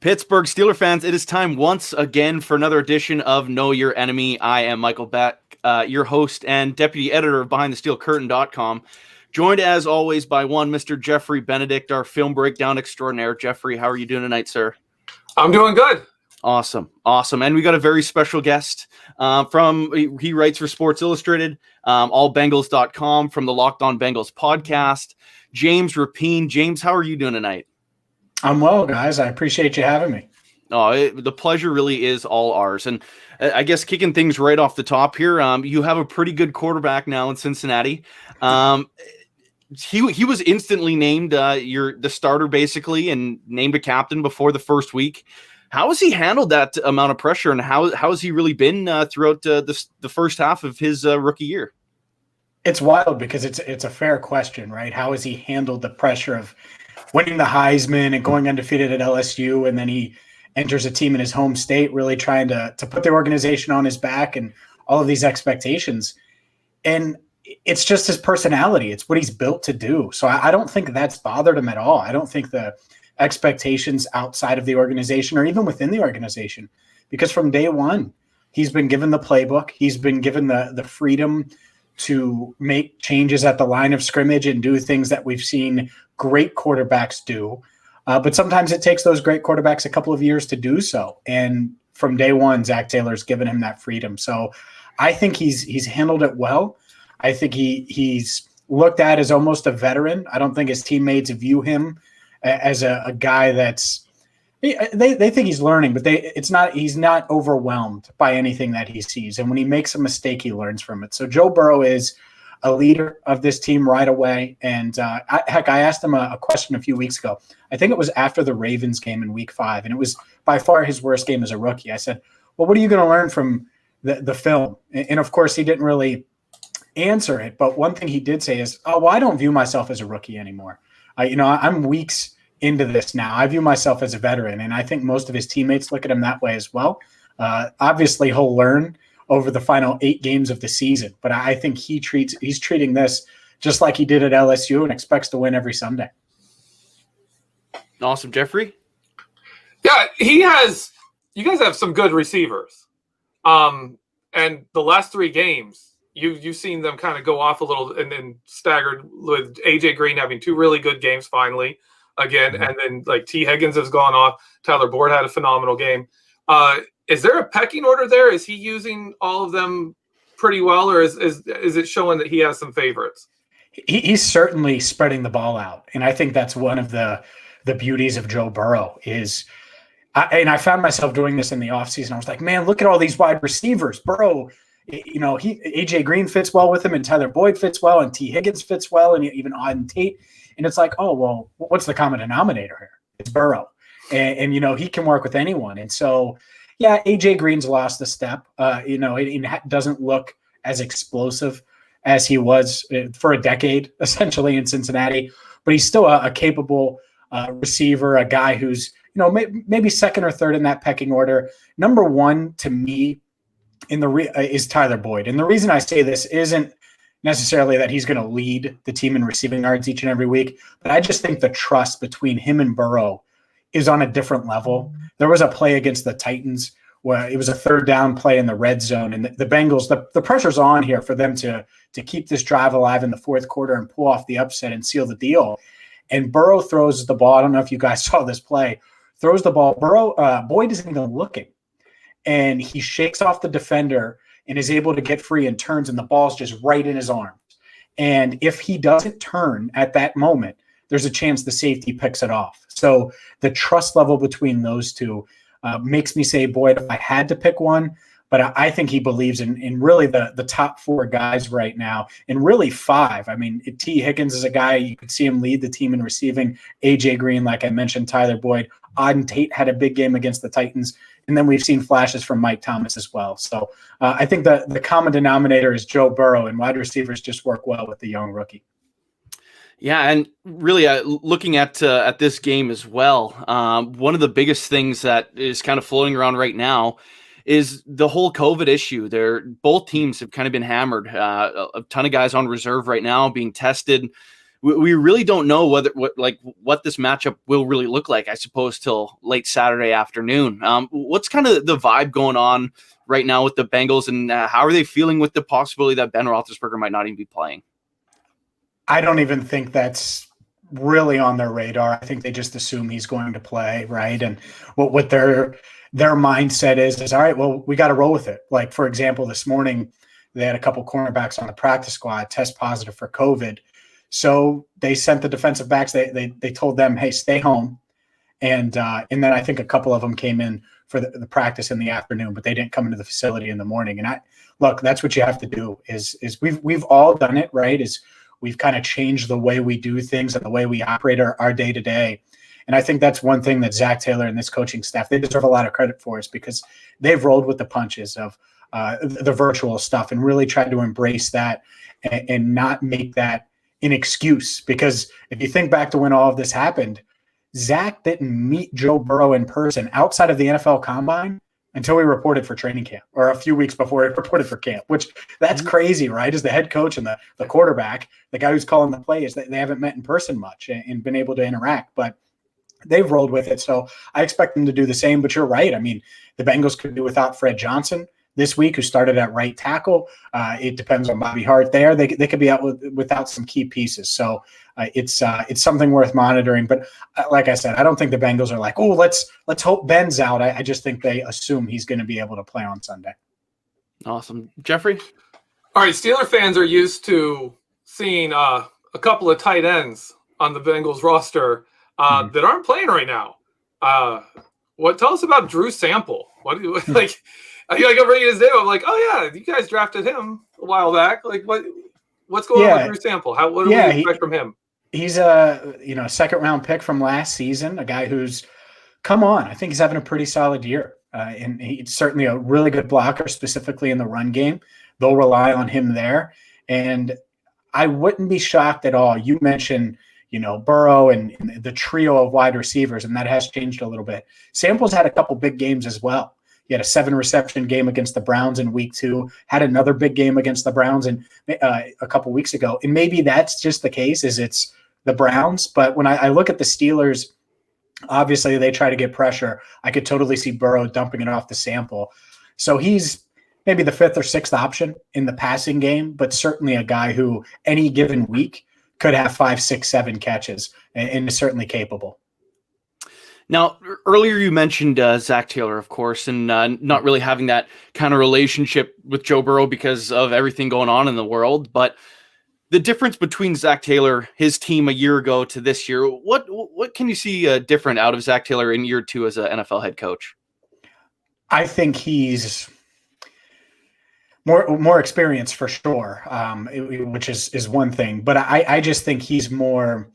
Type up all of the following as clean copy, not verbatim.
Pittsburgh Steelers fans, it is time once again for another edition of Know Your Enemy. I am Michael Beck, your host and deputy editor of BehindTheSteelCurtain.com, joined as always by one Mr. Geoffrey Benedict, our film breakdown extraordinaire. Geoffrey, how are you doing tonight, sir? I'm doing good. Awesome. And we got a very special guest he writes for Sports Illustrated, allbengals.com, from the Locked On Bengals podcast, James Rapien. James, how are you doing tonight? I'm well, guys. I appreciate you having me. The pleasure really is all ours. And I guess kicking things right off the top here, you have a pretty good quarterback now in Cincinnati. He was instantly named the starter, basically, and named a captain before the first week. How has he handled that amount of pressure, and how has he really been throughout the first half of his rookie year? It's wild because it's a fair question, right? How has he handled the pressure of winning the Heisman and going undefeated at LSU, and then he enters a team in his home state, really trying to put the organization on his back and all of these expectations. And it's just his personality. It's what he's built to do. So I don't think that's bothered him at all. I don't think the expectations outside of the organization or even within the organization, because from day one, he's been given the playbook. He's been given the freedom to make changes at the line of scrimmage and do things that we've seen great quarterbacks do. But sometimes it takes those great quarterbacks a couple of years to do so. And from day one, Zac Taylor's given him that freedom. So I think he's handled it well. I think he's looked at as almost a veteran. I don't think his teammates view him as a guy that's they think he's learning, but he's not overwhelmed by anything that he sees. And when he makes a mistake, he learns from it. So Joe Burrow is a leader of this team right away. And I asked him a question a few weeks ago. I think it was after the Ravens game in week 5, and it was by far his worst game as a rookie. I said, well, what are you going to learn from the film? And of course, he didn't really answer it. But one thing he did say is, I don't view myself as a rookie anymore. I'm weeks into this now. I view myself as a veteran, and I think most of his teammates look at him that way as well. Obviously, he'll learn over the final 8 games of the season, but I think he's treating this just like he did at LSU and expects to win every Sunday. Awesome. Geoffrey? Yeah, you guys have some good receivers. And the last 3 games, you've seen them kind of go off a little and then staggered with AJ Green having 2 really good games finally again. Mm-hmm. And then like T. Higgins has gone off. Tyler Boyd had a phenomenal game. Is there a pecking order there? Is he using all of them pretty well, or is it showing that he has some favorites? He's certainly spreading the ball out. And I think that's one of the beauties of Joe Burrow is and I found myself doing this in the offseason. I was like, man, look at all these wide receivers. Burrow, AJ Green fits well with him, and Tyler Boyd fits well, and T. Higgins fits well, and even Auden Tate. And it's like, oh, well, what's the common denominator here? It's Burrow. And he can work with anyone. And so, yeah, AJ Green's lost a step. It doesn't look as explosive as he was for a decade, essentially, in Cincinnati. But he's still a capable receiver, a guy who's, maybe second or third in that pecking order. Number 1 to me is Tyler Boyd. And the reason I say this isn't necessarily that he's going to lead the team in receiving yards each and every week, but I just think the trust between him and Burrow is on a different level. There was a play against the Titans where it was a 3rd down play in the red zone, and the Bengals, the pressure's on here for them to keep this drive alive in the 4th quarter and pull off the upset and seal the deal. And Burrow throws the ball. I don't know if you guys saw this play. Throws the ball. Boyd isn't even looking, and he shakes off the defender and is able to get free and turns, and the ball's just right in his arms. And if he doesn't turn at that moment, there's a chance the safety picks it off. So the trust level between those two makes me say, Boyd, if I had to pick one, but I think he believes in really the top 4 guys right now, and really 5. I mean, T. Higgins is a guy, you could see him lead the team in receiving. AJ Green, like I mentioned, Tyler Boyd. Auden Tate had a big game against the Titans. And then we've seen flashes from Mike Thomas as well. So I think the common denominator is Joe Burrow, and wide receivers just work well with the young rookie. Yeah, and really looking at this game as well, one of the biggest things that is kind of floating around right now is the whole COVID issue. Both teams have kind of been hammered. A ton of guys on reserve right now being tested. we really don't know what this matchup will really look like, I suppose, till late Saturday afternoon. What's kind of the vibe going on right now with the Bengals, and how are they feeling with the possibility that Ben Roethlisberger might not even be playing? I don't even think that's really on their radar. I think they just assume he's going to play, right? And what their mindset is all right, well, we got to roll with it. Like, for example, this morning they had a couple cornerbacks on the practice squad test positive for COVID. So they sent the defensive backs, they told them, hey, stay home. And then I think a couple of them came in for the practice in the afternoon, but they didn't come into the facility in the morning. And look, that's what you have to do is we've all done it, right? Is we've kind of changed the way we do things and the way we operate our day to day. And I think that's one thing that Zac Taylor and this coaching staff, they deserve a lot of credit for, is because they've rolled with the punches of the virtual stuff and really tried to embrace that and not make that an excuse. Because if you think back to when all of this happened, Zac didn't meet Joe Burrow in person outside of the NFL Combine until he reported for training camp, or a few weeks before he reported for camp, which that's crazy, right? As the head coach and the quarterback, the guy who's calling the plays, they haven't met in person much and been able to interact, but they've rolled with it. So I expect them to do the same, but you're right. I mean, the Bengals could do without Fred Johnson this week, who started at right tackle. It depends on Bobby Hart there. They could be out without some key pieces. So it's something worth monitoring. But like I said, I don't think the Bengals are like, oh, let's hope Ben's out. I just think they assume he's going to be able to play on Sunday. Awesome. Geoffrey? All right, Steeler fans are used to seeing a couple of tight ends on the Bengals roster that aren't playing right now. Tell us about Drew Sample. What do you like? I feel like I'm reading his name. I'm like, oh yeah, you guys drafted him a while back. Like, what's going on with Drew Sample? What do we expect from him? He's a second round pick from last season, a guy who's come on. I think he's having a pretty solid year, and he's certainly a really good blocker, specifically in the run game. They'll rely on him there, and I wouldn't be shocked at all. You mentioned Burrow and the trio of wide receivers, and that has changed a little bit. Sample's had a couple big games as well. He had a 7-reception game against the Browns in week 2, had another big game against the Browns a couple weeks ago. And maybe that's just the case, is it's the Browns. But when I look at the Steelers, obviously they try to get pressure. I could totally see Burrow dumping it off the Sample. So he's maybe the 5th or 6th option in the passing game, but certainly a guy who any given week could have 5, 6, 7 catches and is certainly capable. Now, earlier you mentioned Zac Taylor, of course, and not really having that kind of relationship with Joe Burrow because of everything going on in the world. But the difference between Zac Taylor, his team a year ago to this year, what can you see different out of Zac Taylor in year 2 as an NFL head coach? I think he's more experience for sure, which is one thing. But I just think he's more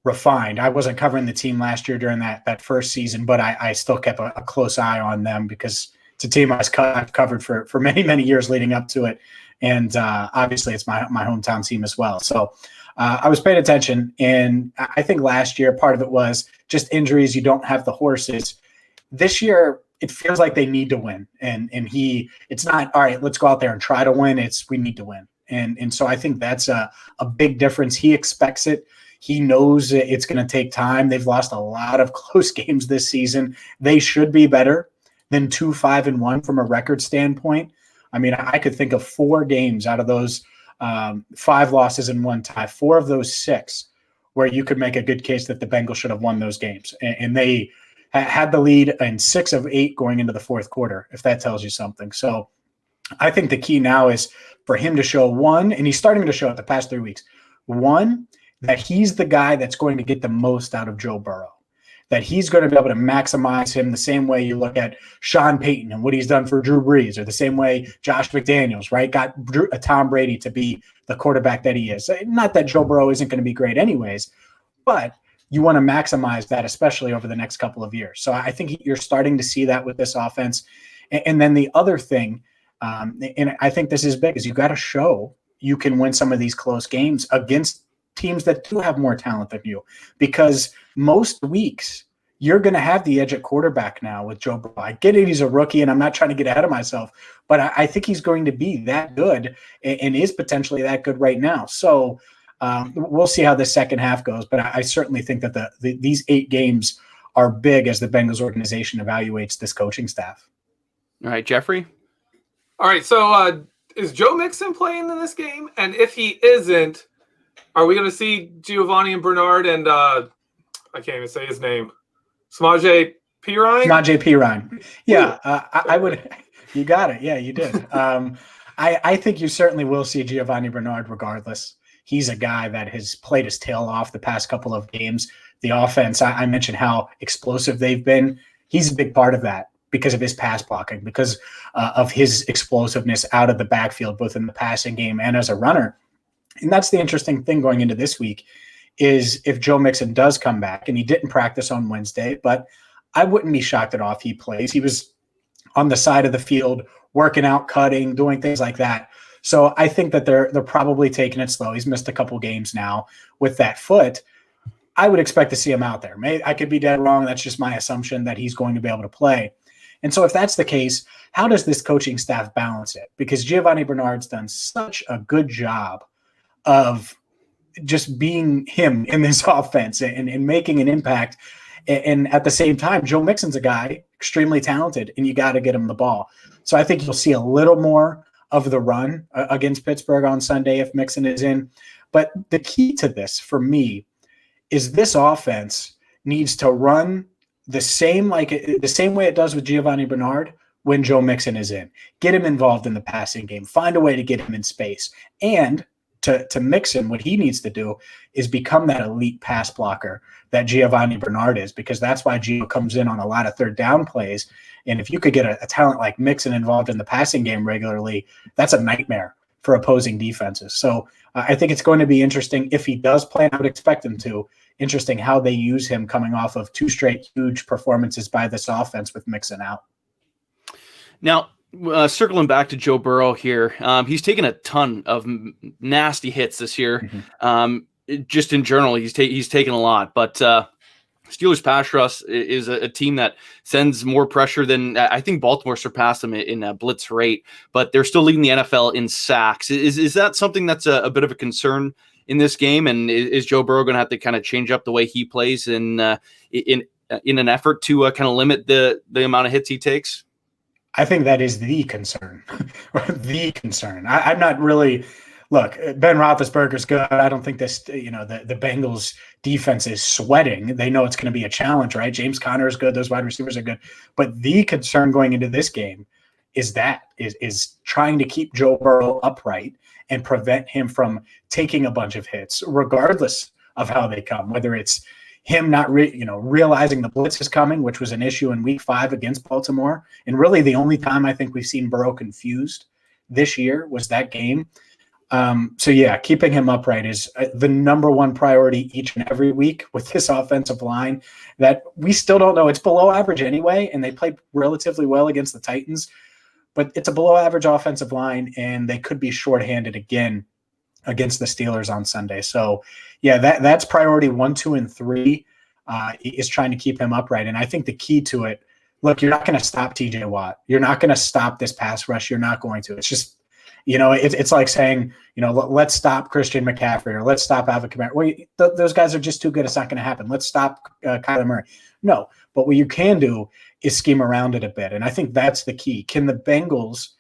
refined. I wasn't covering the team last year during that first season, but I still kept a close eye on them because it's a team I've covered for many, many years leading up to it. And obviously it's my hometown team as well. So I was paying attention, and I think last year part of it was just injuries. You don't have the horses. This year it feels like they need to win. And it's not, all right, let's go out there and try to win. It's we need to win. And so I think that's a big difference. He expects it. He knows it's going to take time. They've lost a lot of close games this season. They should be better than 2-5-1 from a record standpoint. I mean, I could think of 4 games out of those 5 losses and 1 tie, 4 of those 6, where you could make a good case that the Bengals should have won those games. And they had the lead in 6 of 8 going into the fourth quarter, if that tells you something. So I think the key now is for him to show, one, and he's starting to show it the past 3 weeks, one, that he's the guy that's going to get the most out of Joe Burrow, that he's going to be able to maximize him the same way you look at Sean Payton and what he's done for Drew Brees, or the same way Josh McDaniels, right, got Tom Brady to be the quarterback that he is. Not that Joe Burrow isn't going to be great anyways, but you want to maximize that, especially over the next couple of years. So I think you're starting to see that with this offense. And then the other thing, and I think this is big, is you got to show you can win some of these close games against teams that do have more talent than you, because most weeks you're going to have the edge at quarterback now with Joe Burrow. I get it, he's a rookie, and I'm not trying to get ahead of myself, but I think he's going to be that good and is potentially that good right now. So We'll see how the second half goes, but I certainly think that these 8 games are big as the Bengals organization evaluates this coaching staff. All right, Geoffrey. All right, so is Joe Mixon playing in this game? And if he isn't, are we going to see Giovanni and Bernard and I can't even say his name, Samaje Perine? Samaje Perine. Yeah, I would. You got it. Yeah, you did. I think you certainly will see Giovanni Bernard regardless. He's a guy that has played his tail off the past couple of games. The offense, I mentioned how explosive they've been. He's a big part of that because of his pass blocking, because of his explosiveness out of the backfield, both in the passing game and as a runner. And that's the interesting thing going into this week is if Joe Mixon does come back, and he didn't practice on Wednesday, but I wouldn't be shocked at all if he plays. He was on the side of the field, working out, cutting, doing things like that. So I think that they're probably taking it slow. He's missed a couple games now with that foot. I would expect to see him out there. I could be dead wrong. That's just my assumption that he's going to be able to play. And so if that's the case, how does this coaching staff balance it? Because Giovanni Bernard's done such a good job of just being him in this offense and making an impact. And at the same time, Joe Mixon's a guy extremely talented, and you got to get him the ball. So I think you'll see a little more of the run against Pittsburgh on Sunday if Mixon is in. But the key to this for me is this offense needs to run the same way it does with Giovanni Bernard when Joe Mixon is in. Get him involved in the passing game. Find a way to get him in space. And to Mixon, what he needs to do is become that elite pass blocker that Giovanni Bernard is, because that's why Geno comes in on a lot of third down plays. And if you could get a talent like Mixon involved in the passing game regularly, that's a nightmare for opposing defenses. So I think it's going to be interesting if he does play, and I would expect him to. Interesting how they use him coming off of 2 straight huge performances by this offense with Mixon out. Now, circling back to Joe Burrow here, he's taken a ton of nasty hits this year. Just in general, he's taken a lot. But Steelers pass rush is a team that sends more pressure than I think Baltimore surpassed them in blitz rate. But they're still leading the NFL in sacks. Is that something that's a bit of a concern in this game? And is Joe Burrow going to have to kind of change up the way he plays in an effort to kind of limit the amount of hits he takes? I think that is the concern. The concern. I'm not really – look, Ben Roethlisberger's good. I don't think this – the Bengals defense is sweating. They know it's going to be a challenge, right? James Conner is good. Those wide receivers are good. But the concern going into this game is trying to keep Joe Burrow upright and prevent him from taking a bunch of hits, regardless of how they come, whether it's him not realizing the blitz is coming, which was an issue in week 5 against Baltimore. And really the only time I think we've seen Burrow confused this year was that game. So yeah, keeping him upright is the number one priority each and every week with this offensive line that we still don't know. It's below average anyway, and they played relatively well against the Titans, but it's a below average offensive line, and they could be shorthanded again against the Steelers on Sunday. So yeah, that's priority 1, 2, and 3 is trying to keep him upright. And I think the key to it, look, you're not going to stop TJ Watt. You're not going to stop this pass rush. You're not going to. It's just, it's like saying, let's stop Christian McCaffrey or let's stop Alvin Kamara. Well, those guys are just too good. It's not going to happen. Let's stop Kyler Murray. No, but what you can do is scheme around it a bit. And I think that's the key. Can the Bengals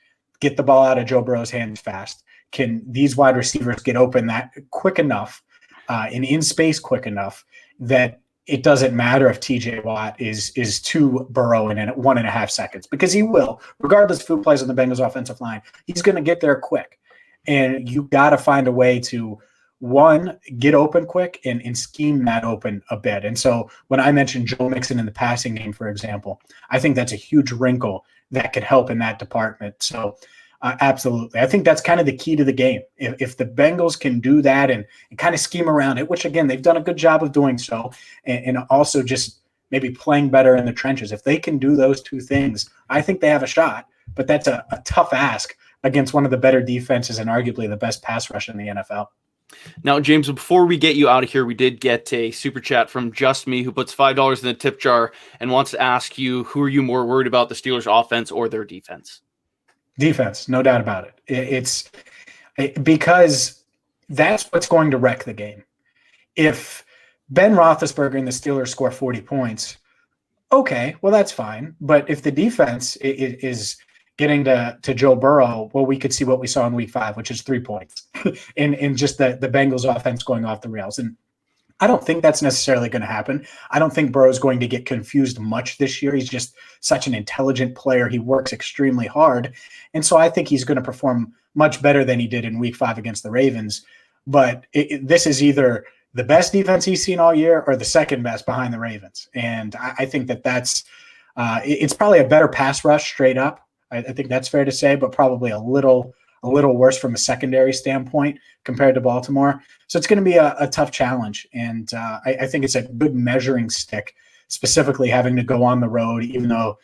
get the ball out of Joe Burrow's hands fast? Can these wide receivers get open that quick enough and in space quick enough that it doesn't matter if TJ Watt is to Burrow in 1.5 seconds, because he will, regardless of who plays on the Bengals offensive line, he's going to get there quick. And you got to find a way to, one, get open quick and scheme that open a bit. And so when I mentioned Joe Mixon in the passing game, for example, I think that's a huge wrinkle that could help in that department. So absolutely. I think that's kind of the key to the game. If the Bengals can do that and kind of scheme around it, which, again, they've done a good job of doing so, and also just maybe playing better in the trenches. If they can do those two things, I think they have a shot. But that's a tough ask against one of the better defenses and arguably the best pass rush in the NFL. Now, James, before we get you out of here, we did get a super chat from Just Me, who puts $5 in the tip jar and wants to ask you, who are you more worried about, the Steelers' offense or their defense? Defense, no doubt about it. It's because that's what's going to wreck the game. If Ben Roethlisberger and the Steelers score 40 points, okay, well, that's fine. But if the defense is getting to Joe Burrow, well, we could see what we saw in week 5, which is 3 points in just the Bengals offense going off the rails. And I don't think that's necessarily going to happen. I don't think Burrow's going to get confused much this year. He's just such an intelligent player. He works extremely hard. And so I think he's going to perform much better than he did in week 5 against the Ravens. But this is either the best defense he's seen all year or the second best behind the Ravens. And I think that's it's probably a better pass rush straight up. I think that's fair to say, but probably a little worse from a secondary standpoint compared to Baltimore. So it's going to be a tough challenge. And I think it's a good measuring stick, specifically having to go on the road, even though,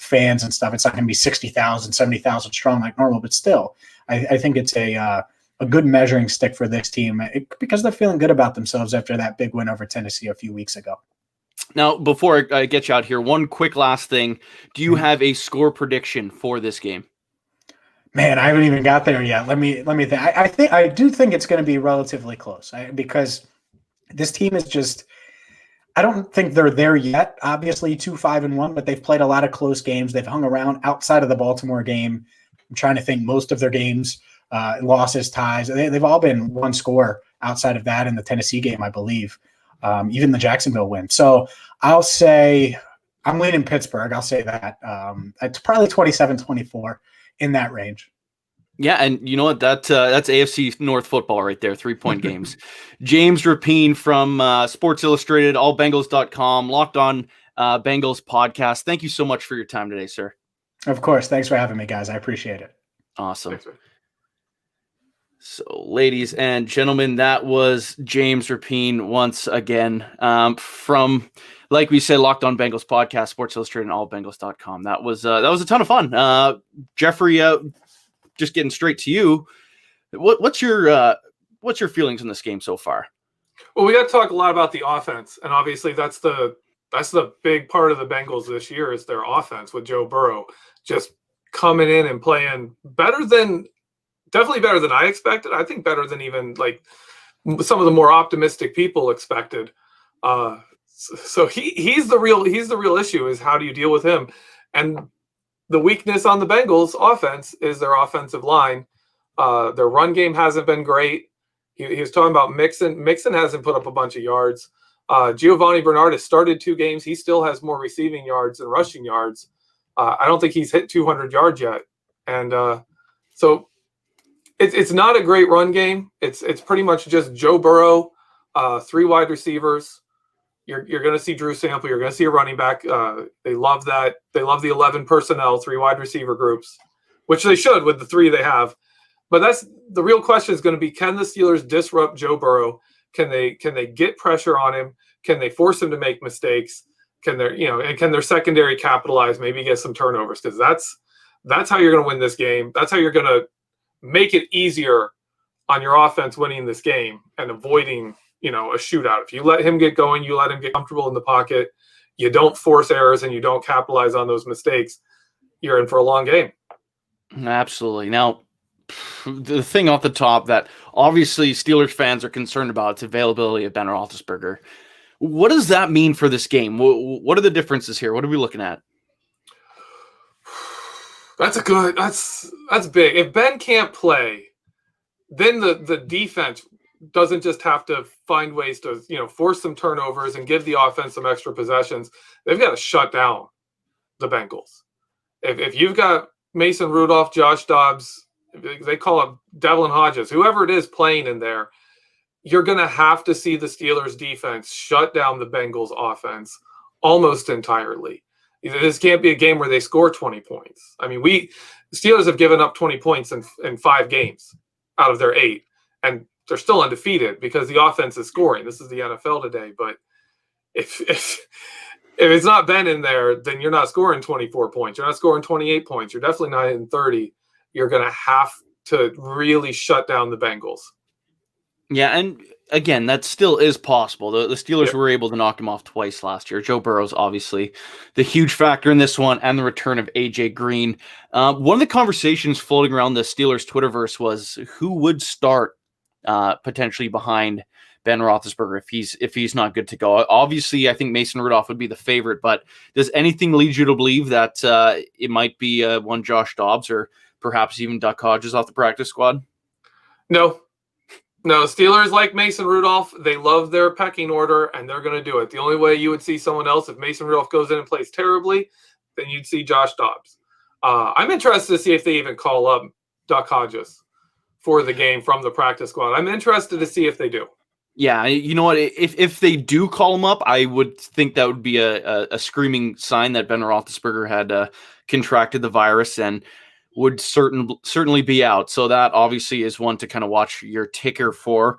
fans and stuff, it's not going to be 60,000, 70,000 strong like normal, but still, I think it's a good measuring stick for this team because they're feeling good about themselves after that big win over Tennessee a few weeks ago. Now, before I get you out here, one quick last thing. Do you have a score prediction for this game? Man, I haven't even got there yet. Let me think. I do think it's going to be relatively close because this team is just, I don't think they're there yet. Obviously 2-5-1, but they've played a lot of close games. They've hung around outside of the Baltimore game. I'm trying to think most of their games, losses, ties. They've all been one score outside of that in the Tennessee game, I believe. Even the Jacksonville win. So I'll say I'm leaning Pittsburgh. I'll say that. It's probably 27-24 in that range. Yeah, and you know what? That's AFC North football right there, 3-point games. James Rapien from Sports Illustrated, allbengals.com, Locked On Bengals podcast. Thank you so much for your time today, sir. Of course. Thanks for having me, guys. I appreciate it. Awesome. Thanks, So, ladies and gentlemen, that was James Rapien once again from, like we said, Locked On Bengals podcast, Sports Illustrated, and allbengals.com. That was a ton of fun. Geoffrey, just getting straight to you. What's your feelings on this game so far? Well, we got to talk a lot about the offense, and obviously that's the big part of the Bengals this year is their offense with Joe Burrow just coming in and playing definitely better than I expected. I think better than even like some of the more optimistic people expected. So he's the real issue is how do you deal with him? And the weakness on the Bengals offense is their offensive line. Their run game hasn't been great. He was talking about Mixon. Mixon hasn't put up a bunch of yards. Giovanni Bernard has started 2 games. He still has more receiving yards than rushing yards. I don't think he's hit 200 yards yet. And so it's not a great run game. It's pretty much just Joe Burrow, 3 wide receivers. You're going to see Drew Sample. You're going to see a running back. They love that. They love the 11 personnel, 3 wide receiver groups, which they should with the 3 they have. But that's the real question is going to be, can the Steelers disrupt Joe Burrow? Can they get pressure on him? Can they force him to make mistakes? Can their secondary capitalize, maybe get some turnovers? Because that's how you're going to win this game. That's how you're going to make it easier on your offense winning this game and avoiding, a shootout. If you let him get going, you let him get comfortable in the pocket, you don't force errors and you don't capitalize on those mistakes, you're in for a long game. Absolutely. Now, the thing off the top that obviously Steelers fans are concerned about is availability of Ben Roethlisberger. What does that mean for this game? What are the differences here? What are we looking at? That's big. If Ben can't play, then the defense doesn't just have to find ways to, force some turnovers and give the offense some extra possessions. They've got to shut down the Bengals. If you've got Mason Rudolph, Josh Dobbs, they call him Devlin Hodges, whoever it is playing in there, you're going to have to see the Steelers defense shut down the Bengals offense almost entirely. This can't be a game where they score 20 points. I mean, the Steelers have given up 20 points in 5 games out of their 8, and they're still undefeated because the offense is scoring. This is the NFL today, but if it's not Ben in there, then you're not scoring 24 points. You're not scoring 28 points. You're definitely not hitting 30. You're going to have to really shut down the Bengals. Yeah, and again, that still is possible. The Steelers were able to knock him off twice last year. Joe Burrow's obviously the huge factor in this one, and the return of A.J. Green. One of the conversations floating around the Steelers Twitterverse was who would start potentially behind Ben Roethlisberger if he's not good to go. Obviously, I think Mason Rudolph would be the favorite, but does anything lead you to believe that it might be one Josh Dobbs or perhaps even Duck Hodges off the practice squad? No. Steelers like Mason Rudolph. They love their pecking order, and they're going to do it. The only way you would see someone else, if Mason Rudolph goes in and plays terribly, then you'd see Josh Dobbs. I'm interested to see if they even call up Duck Hodges for the game from the practice squad. I'm interested to see if they do. Yeah, you know what? If they do call him up, I would think that would be a screaming sign that Ben Roethlisberger had contracted the virus and would certainly be out. So that obviously is one to kind of watch your ticker for.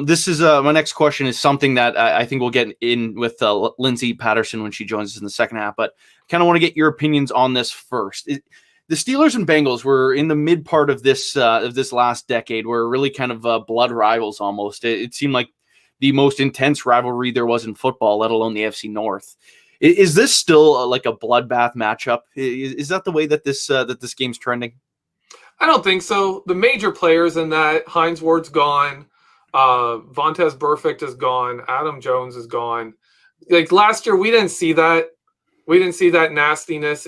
This is my next question is something that I think we'll get in with Lindsay Patterson when she joins us in the second half, but kind of want to get your opinions on this first. The Steelers and Bengals were in the mid part of this last decade, were really kind of blood rivals almost. It seemed like the most intense rivalry there was in football, let alone the AFC North. Is this still like a bloodbath matchup? Is that the way that this game's trending? I don't think so. The major players in that, Hines Ward's gone, Vontaze Burfict is gone, Adam Jones is gone. Like last year, we didn't see that. We didn't see that nastiness.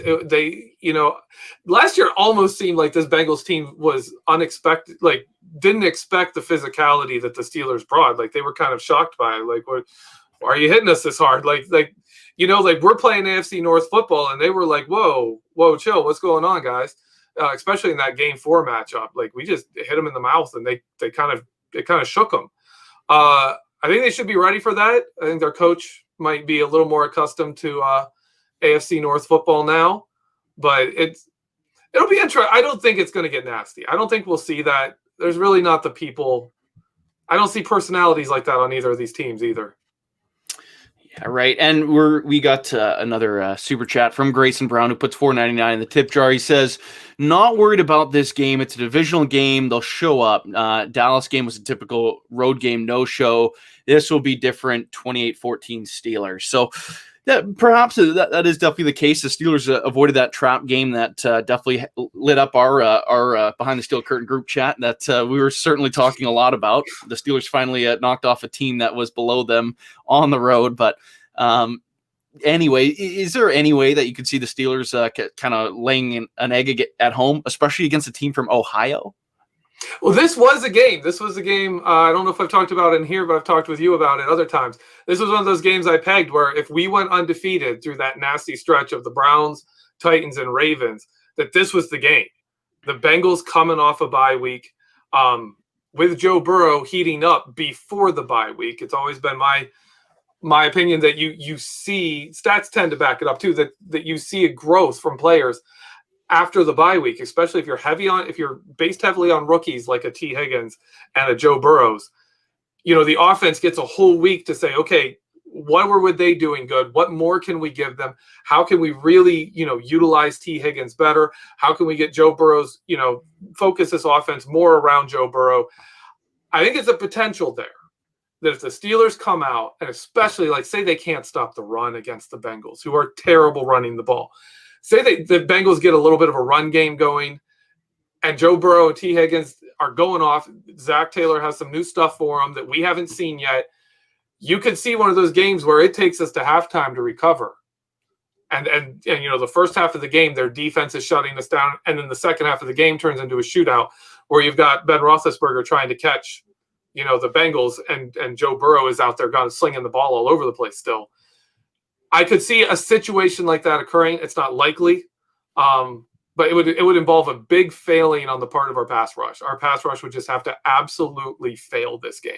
Last year almost seemed like this Bengals team was unexpected, like didn't expect the physicality that the Steelers brought. Like they were kind of shocked by it. Like, why are you hitting us this hard? Like we're playing AFC North football, and they were like, whoa, chill, what's going on, guys? Especially in that Game 4 matchup, like we just hit them in the mouth, and they kind of shook them. I think they should be ready for that. I think their coach might be a little more accustomed to AFC North football now, but it'll be interesting. I don't think it's going to get nasty. I don't think we'll see that. There's really not the people. I don't see personalities like that on either of these teams either. Yeah, right. And we got another super chat from Grayson Brown, who puts $4.99 in the tip jar. He says, not worried about this game. It's a divisional game. They'll show up. Dallas game was a typical road game, no show. This will be different, 28-14 Steelers. So yeah, perhaps that is definitely the case. The Steelers avoided that trap game that definitely lit up our Behind the Steel Curtain group chat that we were certainly talking a lot about. The Steelers finally knocked off a team that was below them on the road. But anyway, is there any way that you could see the Steelers kind of laying an egg at home, especially against a team from Ohio? Well, this was a game. I don't know if I've talked about it in here, but I've talked with you about it other times. This was one of those games I pegged where if we went undefeated through that nasty stretch of the Browns, Titans, and Ravens, that this was the game. The Bengals coming off a bye week with Joe Burrow heating up before the bye week. It's always been my opinion that you see, stats tend to back it up too, that you see a growth from players after the bye week, especially if you're based heavily on rookies like a T. Higgins and a Joe Burrows. The offense gets a whole week to say, okay, what were they doing good? What more can we give them? How can we really, utilize T. Higgins better? How can we get Joe Burrow's, focus this offense more around Joe Burrow? I think it's a potential there that if the Steelers come out, and especially say they can't stop the run against the Bengals, who are terrible running the ball. Say the Bengals get a little bit of a run game going, and Joe Burrow and T. Higgins are going off. Zac Taylor has some new stuff for them that we haven't seen yet. You could see one of those games where it takes us to halftime to recover. And the first half of the game, their defense is shutting us down, and then the second half of the game turns into a shootout where you've got Ben Roethlisberger trying to catch, the Bengals, and Joe Burrow is out there slinging the ball all over the place still. I could see a situation like that occurring. It's not likely, but it would involve a big failing on the part of our pass rush. Our pass rush would just have to absolutely fail this game.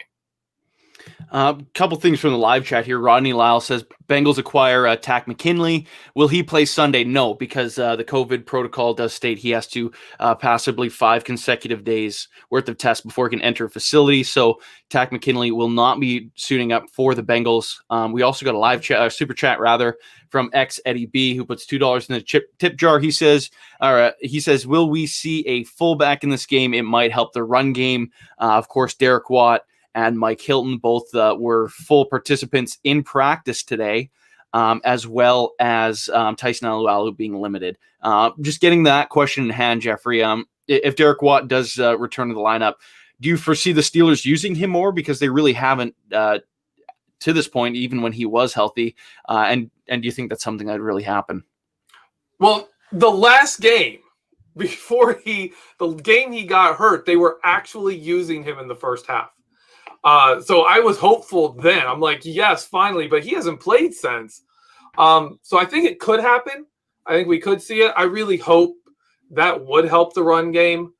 Couple things from the live chat here. Rodney Lyle says Bengals acquire Tack McKinley. Will he play Sunday? No, because the COVID protocol does state he has to pass, I believe, 5 consecutive days worth of tests before he can enter a facility. So Tack McKinley will not be suiting up for the Bengals. We also got a live chat, super chat rather, from X Eddie B, who puts $2 in the tip jar. He says, will we see a fullback in this game? It might help the run game. Of course, Derek Watt and Mike Hilton both were full participants in practice today, as well as Tyson Alualu being limited. Just getting that question in hand, Geoffrey. If Derek Watt does return to the lineup, Do you foresee the Steelers using him more because they really haven't to this point, even when he was healthy? And do you think that's something that would really happen? Well, the last game before the game he got hurt, they were actually using him in the first half. So I was hopeful then. I'm like, yes, finally, but he hasn't played since. So I think it could happen. I think we could see it. I really hope that would help the run game.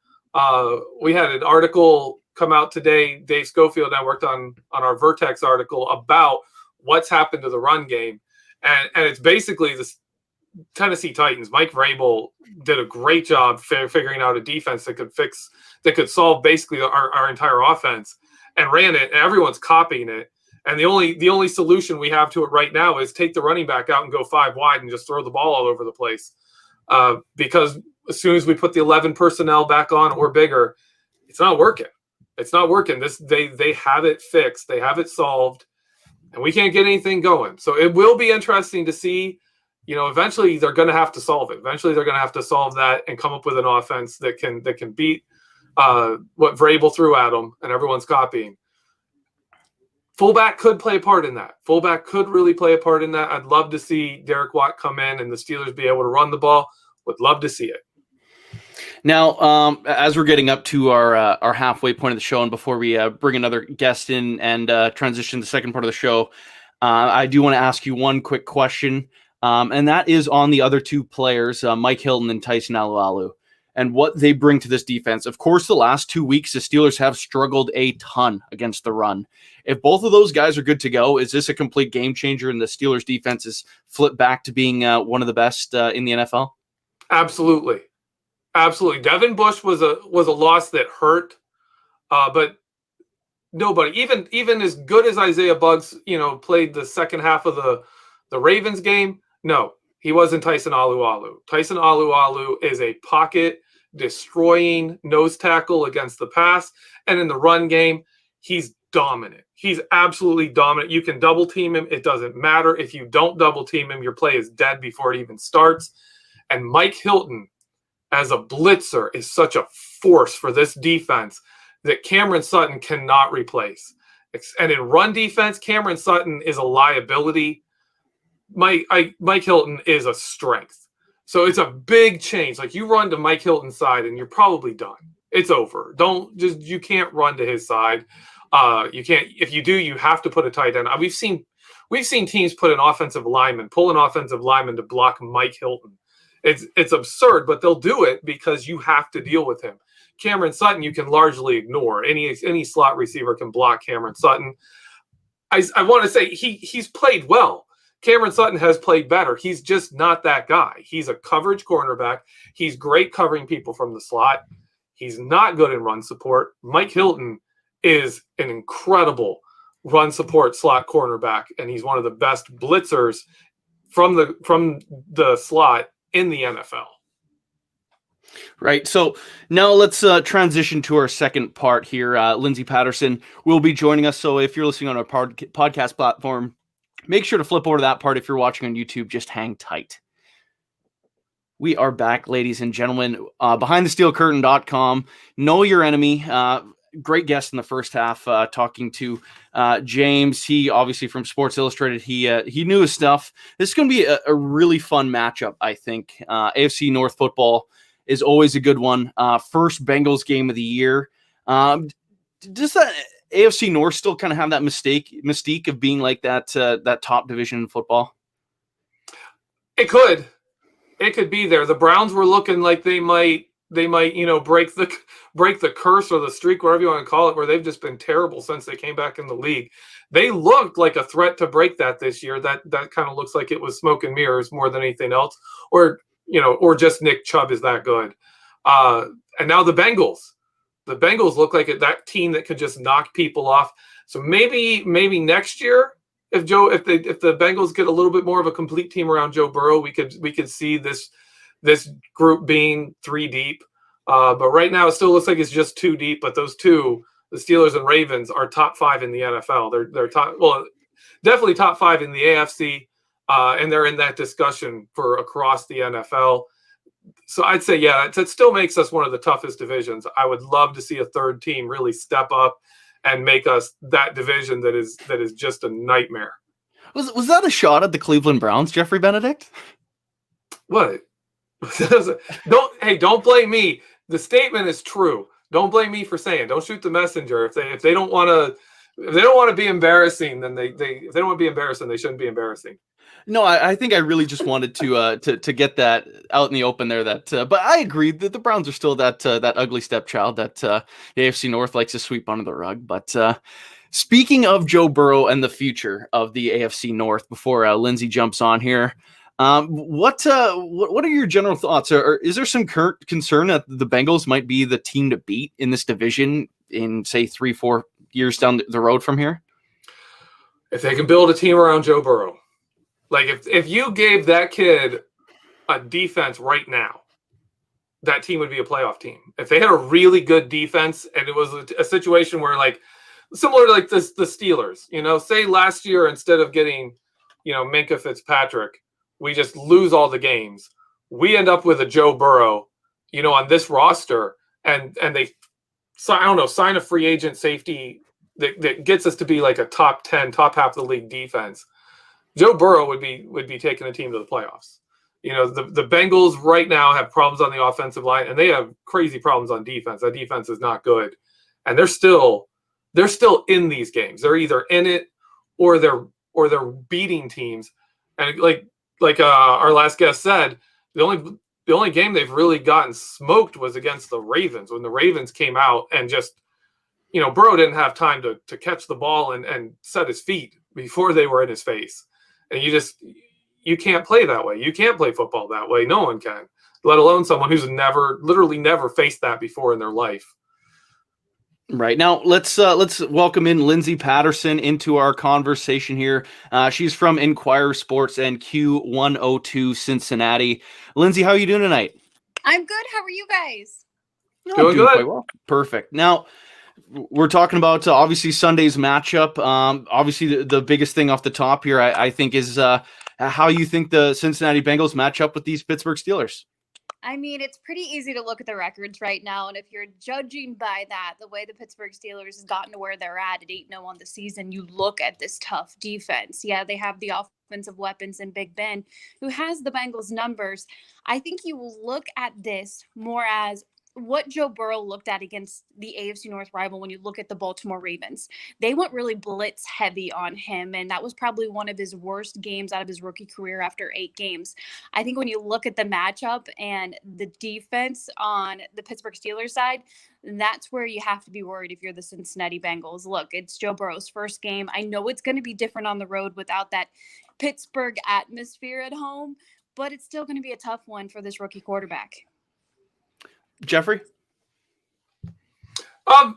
We had an article come out today, Dave Schofield and I worked on our Vertex article about what's happened to the run game. And it's basically this Tennessee Titans. Mike Vrabel did a great job figuring out a defense that could solve basically our entire offense, and ran it, and everyone's copying it. And the only solution we have to it right now is take the running back out and go 5 wide and just throw the ball all over the place. Because as soon as we put the 11 personnel back on or bigger, it's not working. It's not working. They have it fixed. They have it solved, and we can't get anything going. So it will be interesting to see. Eventually they're going to have to solve it. Eventually they're going to have to solve that and come up with an offense that can beat what Vrabel threw at them and everyone's copying. Fullback could play a part in that. Fullback could really play a part in that. I'd love to see Derek Watt come in and the Steelers be able to run the ball. Would love to see it. Now, as we're getting up to our halfway point of the show, and before we bring another guest in and transition to the second part of the show, I do want to ask you one quick question, and that is on the other two players, Mike Hilton and Tyson Alualu, and what they bring to this defense. Of course, the last 2 weeks, the Steelers have struggled a ton against the run. If both of those guys are good to go, is this a complete game changer and the Steelers defense is flipped back to being one of the best in the NFL? Absolutely. Absolutely. Devin Bush was a loss that hurt, but nobody, even as good as Isaiah Buggs, played the second half of the Ravens game. No, he wasn't Tyson Alualu. Tyson Alualu is a pocket destroying nose tackle against the pass, and in the run game, he's dominant. He's absolutely dominant. You can double team him. It doesn't matter. If you don't double team him, your play is dead before it even starts. And Mike Hilton, as a blitzer, is such a force for this defense that Cameron Sutton cannot replace. And in run defense, Cameron Sutton is a liability. Mike Hilton is a strength. So it's a big change. Like, you run to Mike Hilton's side and you're probably done. It's over. You can't run to his side. You can't. If you do, you have to put a tight end. We've seen teams pull an offensive lineman to block Mike Hilton. It's absurd, but they'll do it because you have to deal with him. Cameron Sutton, you can largely ignore. Any slot receiver can block Cameron Sutton. I want to say he's played well. Cameron Sutton has played better. He's just not that guy. He's a coverage cornerback. He's great covering people from the slot. He's not good in run support. Mike Hilton is an incredible run support slot cornerback, and he's one of the best blitzers from the slot in the NFL. Right. So now let's transition to our second part here. Lindsay Patterson will be joining us. So if you're listening on our podcast platform, make sure to flip over to that part. If you're watching on YouTube, just hang tight. We are back, ladies and gentlemen. BehindTheSteelCurtain.com. Know your enemy. Great guest in the first half, talking to James. He obviously from Sports Illustrated. He knew his stuff. This is going to be a really fun matchup, I think. AFC North football is always a good one. First Bengals game of the year. Does that AFC North still kind of have that mystique of being like that top division in football? It could be there. The Browns were looking like they might break the curse or the streak, whatever you want to call it, where they've just been terrible since they came back in the league. They looked like a threat to break that this year. That kind of looks like it was smoke and mirrors more than anything else, or just Nick Chubb is that good. And now the Bengals look like that team that could just knock people off. So maybe next year, if the Bengals get a little bit more of a complete team around Joe Burrow, we could see this group being 3 deep. But right now it still looks like it's just 2 deep. But those two, the Steelers and Ravens, are top 5 in the NFL. They're definitely top 5 in the AFC. And they're in that discussion for across the NFL. So I'd say, yeah, it still makes us one of the toughest divisions. I would love to see a third team really step up and make us that division that is just a nightmare. Was that a shot at the Cleveland Browns, Geoffrey Benedict? What? Don't blame me. The statement is true. Don't blame me for saying. Don't shoot the messenger. If they don't want to be embarrassing, then if they don't want to be embarrassing, they shouldn't be embarrassing. No, I think I really just wanted to get that out in the open there. But I agree that the Browns are still that ugly stepchild that the AFC North likes to sweep under the rug. But speaking of Joe Burrow and the future of the AFC North, before Lindsay jumps on here, what are your general thoughts? Or is there some current concern that the Bengals might be the team to beat in this division in, say, 3-4 years down the road from here? If they can build a team around Joe Burrow. Like, if you gave that kid a defense right now, that team would be a playoff team. If they had a really good defense and it was a situation where, like, similar to like the Steelers, say last year, instead of getting, Minkah Fitzpatrick, we just lose all the games. We end up with a Joe Burrow, on this roster, and they, sign a free agent safety that gets us to be like a top 10, top half of the league defense. Joe Burrow would be taking a team to the playoffs. The Bengals right now have problems on the offensive line, and they have crazy problems on defense. That defense is not good, and they're still in these games. They're either in it or they're beating teams. And like our last guest said, the only game they've really gotten smoked was against the Ravens, when the Ravens came out and just, Burrow didn't have time to catch the ball and set his feet before they were in his face. And you can't play that way. You can't play football that way. No one can, let alone someone who's literally never faced that before in their life. Right. Now, let's welcome in Lindsay Patterson into our conversation here. She's from Inquirer Sports and Q102 Cincinnati. Lindsay, how are you doing tonight? I'm good. How are you guys? Doing good. Quite well. Perfect. Now, we're talking about obviously Sunday's matchup. Obviously, the biggest thing off the top here, I think, is how you think the Cincinnati Bengals match up with these Pittsburgh Steelers. I mean, it's pretty easy to look at the records right now, and if you're judging by that, the way the Pittsburgh Steelers has gotten to where they're at 8-0 on the season, you look at this tough defense. Yeah, they have the offensive weapons in Big Ben, who has the Bengals numbers. I think you will look at this more as what Joe Burrow looked at against the AFC North rival when you look at the Baltimore Ravens. They went really blitz heavy on him, and that was probably one of his worst games out of his rookie career after 8 games. I think when you look at the matchup and the defense on the Pittsburgh Steelers side, that's where you have to be worried if you're the Cincinnati Bengals. Look, it's Joe Burrow's first game. I know it's going to be different on the road without that Pittsburgh atmosphere at home, but it's still going to be a tough one for this rookie quarterback. Geoffrey? How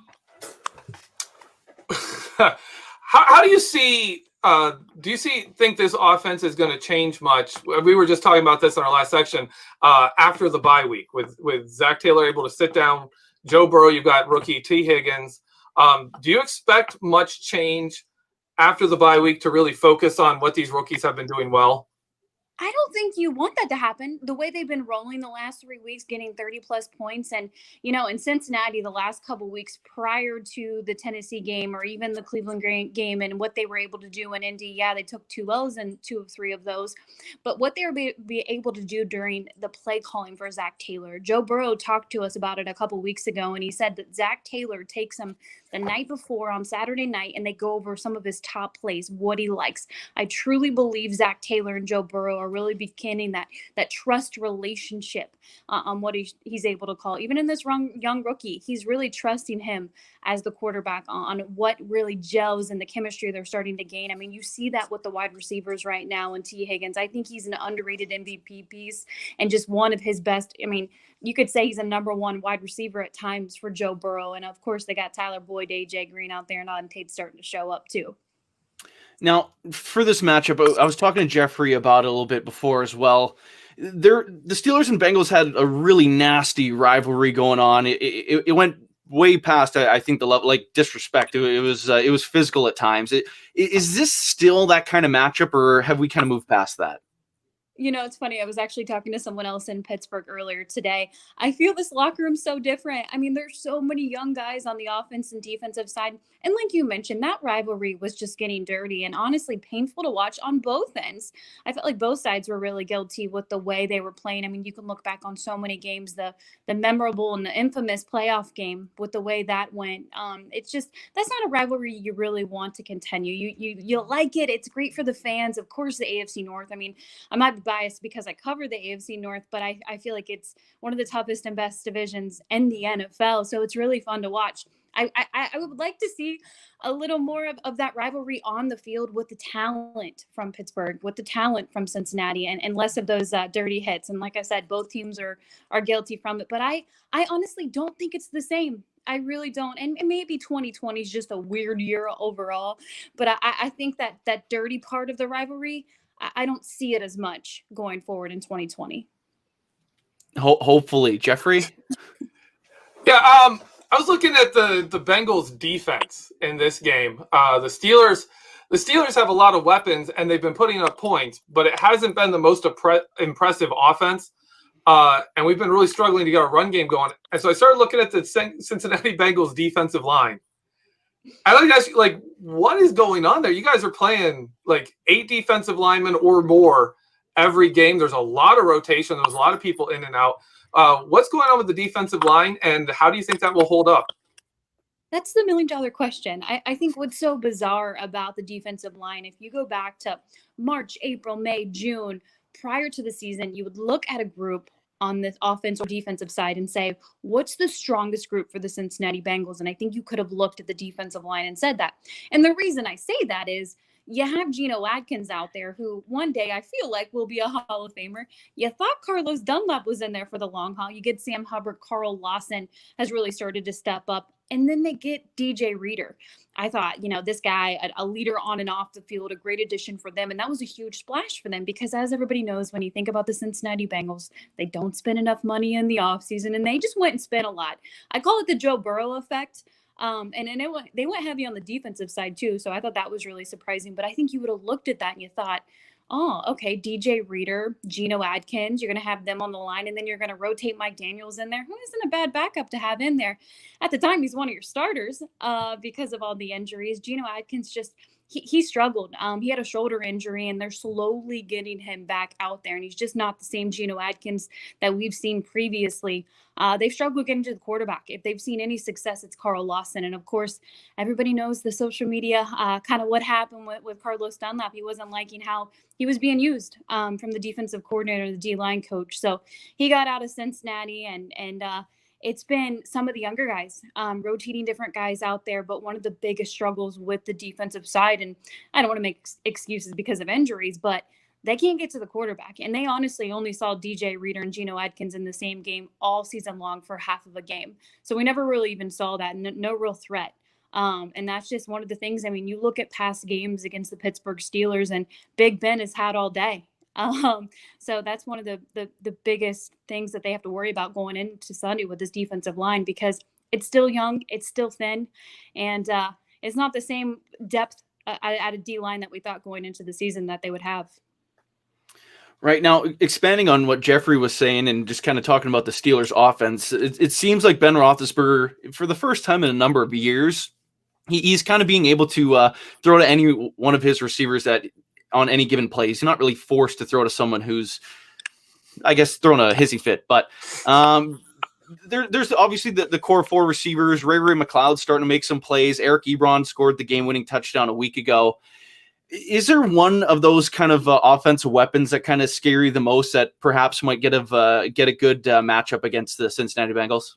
do you see think this offense is going to change much? We were just talking about this in our last section after the bye week with Zac Taylor able to sit down Joe Burrow. You've got rookie T. Higgins. Do you expect much change after the bye week to really focus on what these rookies have been doing well? I don't think you want that to happen. The way they've been rolling the last 3 weeks, getting 30-plus points. And, in Cincinnati, the last couple weeks prior to the Tennessee game or even the Cleveland game and what they were able to do in Indy, yeah, they took 2 L's and 2 of 3 of those. But what they were be able to do during the play calling for Zac Taylor, Joe Burrow talked to us about it a couple weeks ago, and he said that Zac Taylor takes him the night before on Saturday night, and they go over some of his top plays, what he likes. I truly believe Zac Taylor and Joe Burrow are really beginning that trust relationship on what he's able to call. Even in this young rookie, he's really trusting him as the quarterback on what really gels and the chemistry they're starting to gain. I mean, you see that with the wide receivers right now and T. Higgins. I think he's an underrated MVP piece and just one of his best. I mean, you could say he's a number 1 wide receiver at times for Joe Burrow. And of course, they got Tyler Boyd, AJ Green out there, and Auden Tate starting to show up too. Now, for this matchup, I was talking to Geoffrey about it a little bit before as well. The Steelers and Bengals had a really nasty rivalry going on. It went way past, I think, the level, like disrespect. It was physical at times. Is this still that kind of matchup, or have we kind of moved past that? You know, it's funny. I was actually talking to someone else in Pittsburgh earlier today. I feel this locker room so different. I mean, there's so many young guys on the offense and defensive side. And like you mentioned, that rivalry was just getting dirty and honestly painful to watch on both ends. I felt like both sides were really guilty with the way they were playing. I mean, you can look back on so many games, the memorable and the infamous playoff game with the way that went. It's just, that's not a rivalry you really want to continue. You like it. It's great for the fans. Of course, the AFC North. I mean, I might be biased because I cover the AFC North, but I feel like it's one of the toughest and best divisions in the NFL. So it's really fun to watch. I would like to see a little more of that rivalry on the field with the talent from Pittsburgh, with the talent from Cincinnati, and less of those dirty hits. And like I said, both teams are guilty from it. But I honestly don't think it's the same. I really don't. And maybe 2020 is just a weird year overall. But I think that dirty part of the rivalry, I don't see it as much going forward in 2020. Hopefully. Geoffrey? Yeah, I was looking at the Bengals defense in this game. The Steelers have a lot of weapons, and they've been putting up points, but it hasn't been the most impressive offense. And we've been really struggling to get our run game going. And so I started looking at the Cincinnati Bengals defensive line. I'd like to ask you, like, what is going on there? You guys are playing like 8 defensive linemen or more every game. There's a lot of rotation. There's a lot of people in and out. What's going on with the defensive line, and how do you think that will hold up? That's the $1 million question. I think what's so bizarre about the defensive line, if you go back to March, April, May, June, prior to the season, you would look at a group on the offense or defensive side and say, what's the strongest group for the Cincinnati Bengals? And I think you could have looked at the defensive line and said that. And the reason I say that is you have Geno Atkins out there who one day I feel like will be a Hall of Famer. You thought Carlos Dunlap was in there for the long haul. You get Sam Hubbard, Carl Lawson has really started to step up. And then they get DJ Reader. I thought, this guy, a leader on and off the field, a great addition for them. And that was a huge splash for them because, as everybody knows, when you think about the Cincinnati Bengals, they don't spend enough money in the offseason, and they just went and spent a lot. I call it the Joe Burrow effect. They went heavy on the defensive side too. So I thought that was really surprising. But I think you would have looked at that and you thought, oh, okay, DJ Reader, Geno Atkins, you're going to have them on the line, and then you're going to rotate Mike Daniels in there, who isn't a bad backup to have in there. At the time, he's one of your starters because of all the injuries. Geno Atkins just he struggled. He had a shoulder injury, and they're slowly getting him back out there, and he's just not the same Geno Atkins that we've seen previously. They've struggled getting to the quarterback. If they've seen any success, it's Carl Lawson. And of course, everybody knows the social media, kind of what happened with Carlos Dunlap. He wasn't liking how he was being used from the defensive coordinator, the D-line coach. So he got out of Cincinnati, and it's been some of the younger guys rotating different guys out there. But one of the biggest struggles with the defensive side, and I don't want to make excuses because of injuries, but they can't get to the quarterback. And they honestly only saw DJ Reader and Geno Atkins in the same game all season long for half of a game. So we never really even saw that. No real threat. And that's just one of the things. I mean, you look at past games against the Pittsburgh Steelers, and Big Ben has had all day. So that's one of the biggest things that they have to worry about going into Sunday with this defensive line, because it's still young, it's still thin, and it's not the same depth at a D-line that we thought going into the season that they would have. Right now, expanding on what Geoffrey was saying and just kind of talking about the Steelers offense, it seems like Ben Roethlisberger, for the first time in a number of years, he's kind of being able to throw to any one of his receivers that on any given play. He's not really forced to throw to someone who's, I guess, throwing a hissy fit. But there's obviously the core 4 receivers. Ray McLeod starting to make some plays. Eric Ebron scored the game-winning touchdown a week ago. Is there one of those kind of offensive weapons that kind of scare you the most that perhaps might get a good matchup against the Cincinnati Bengals?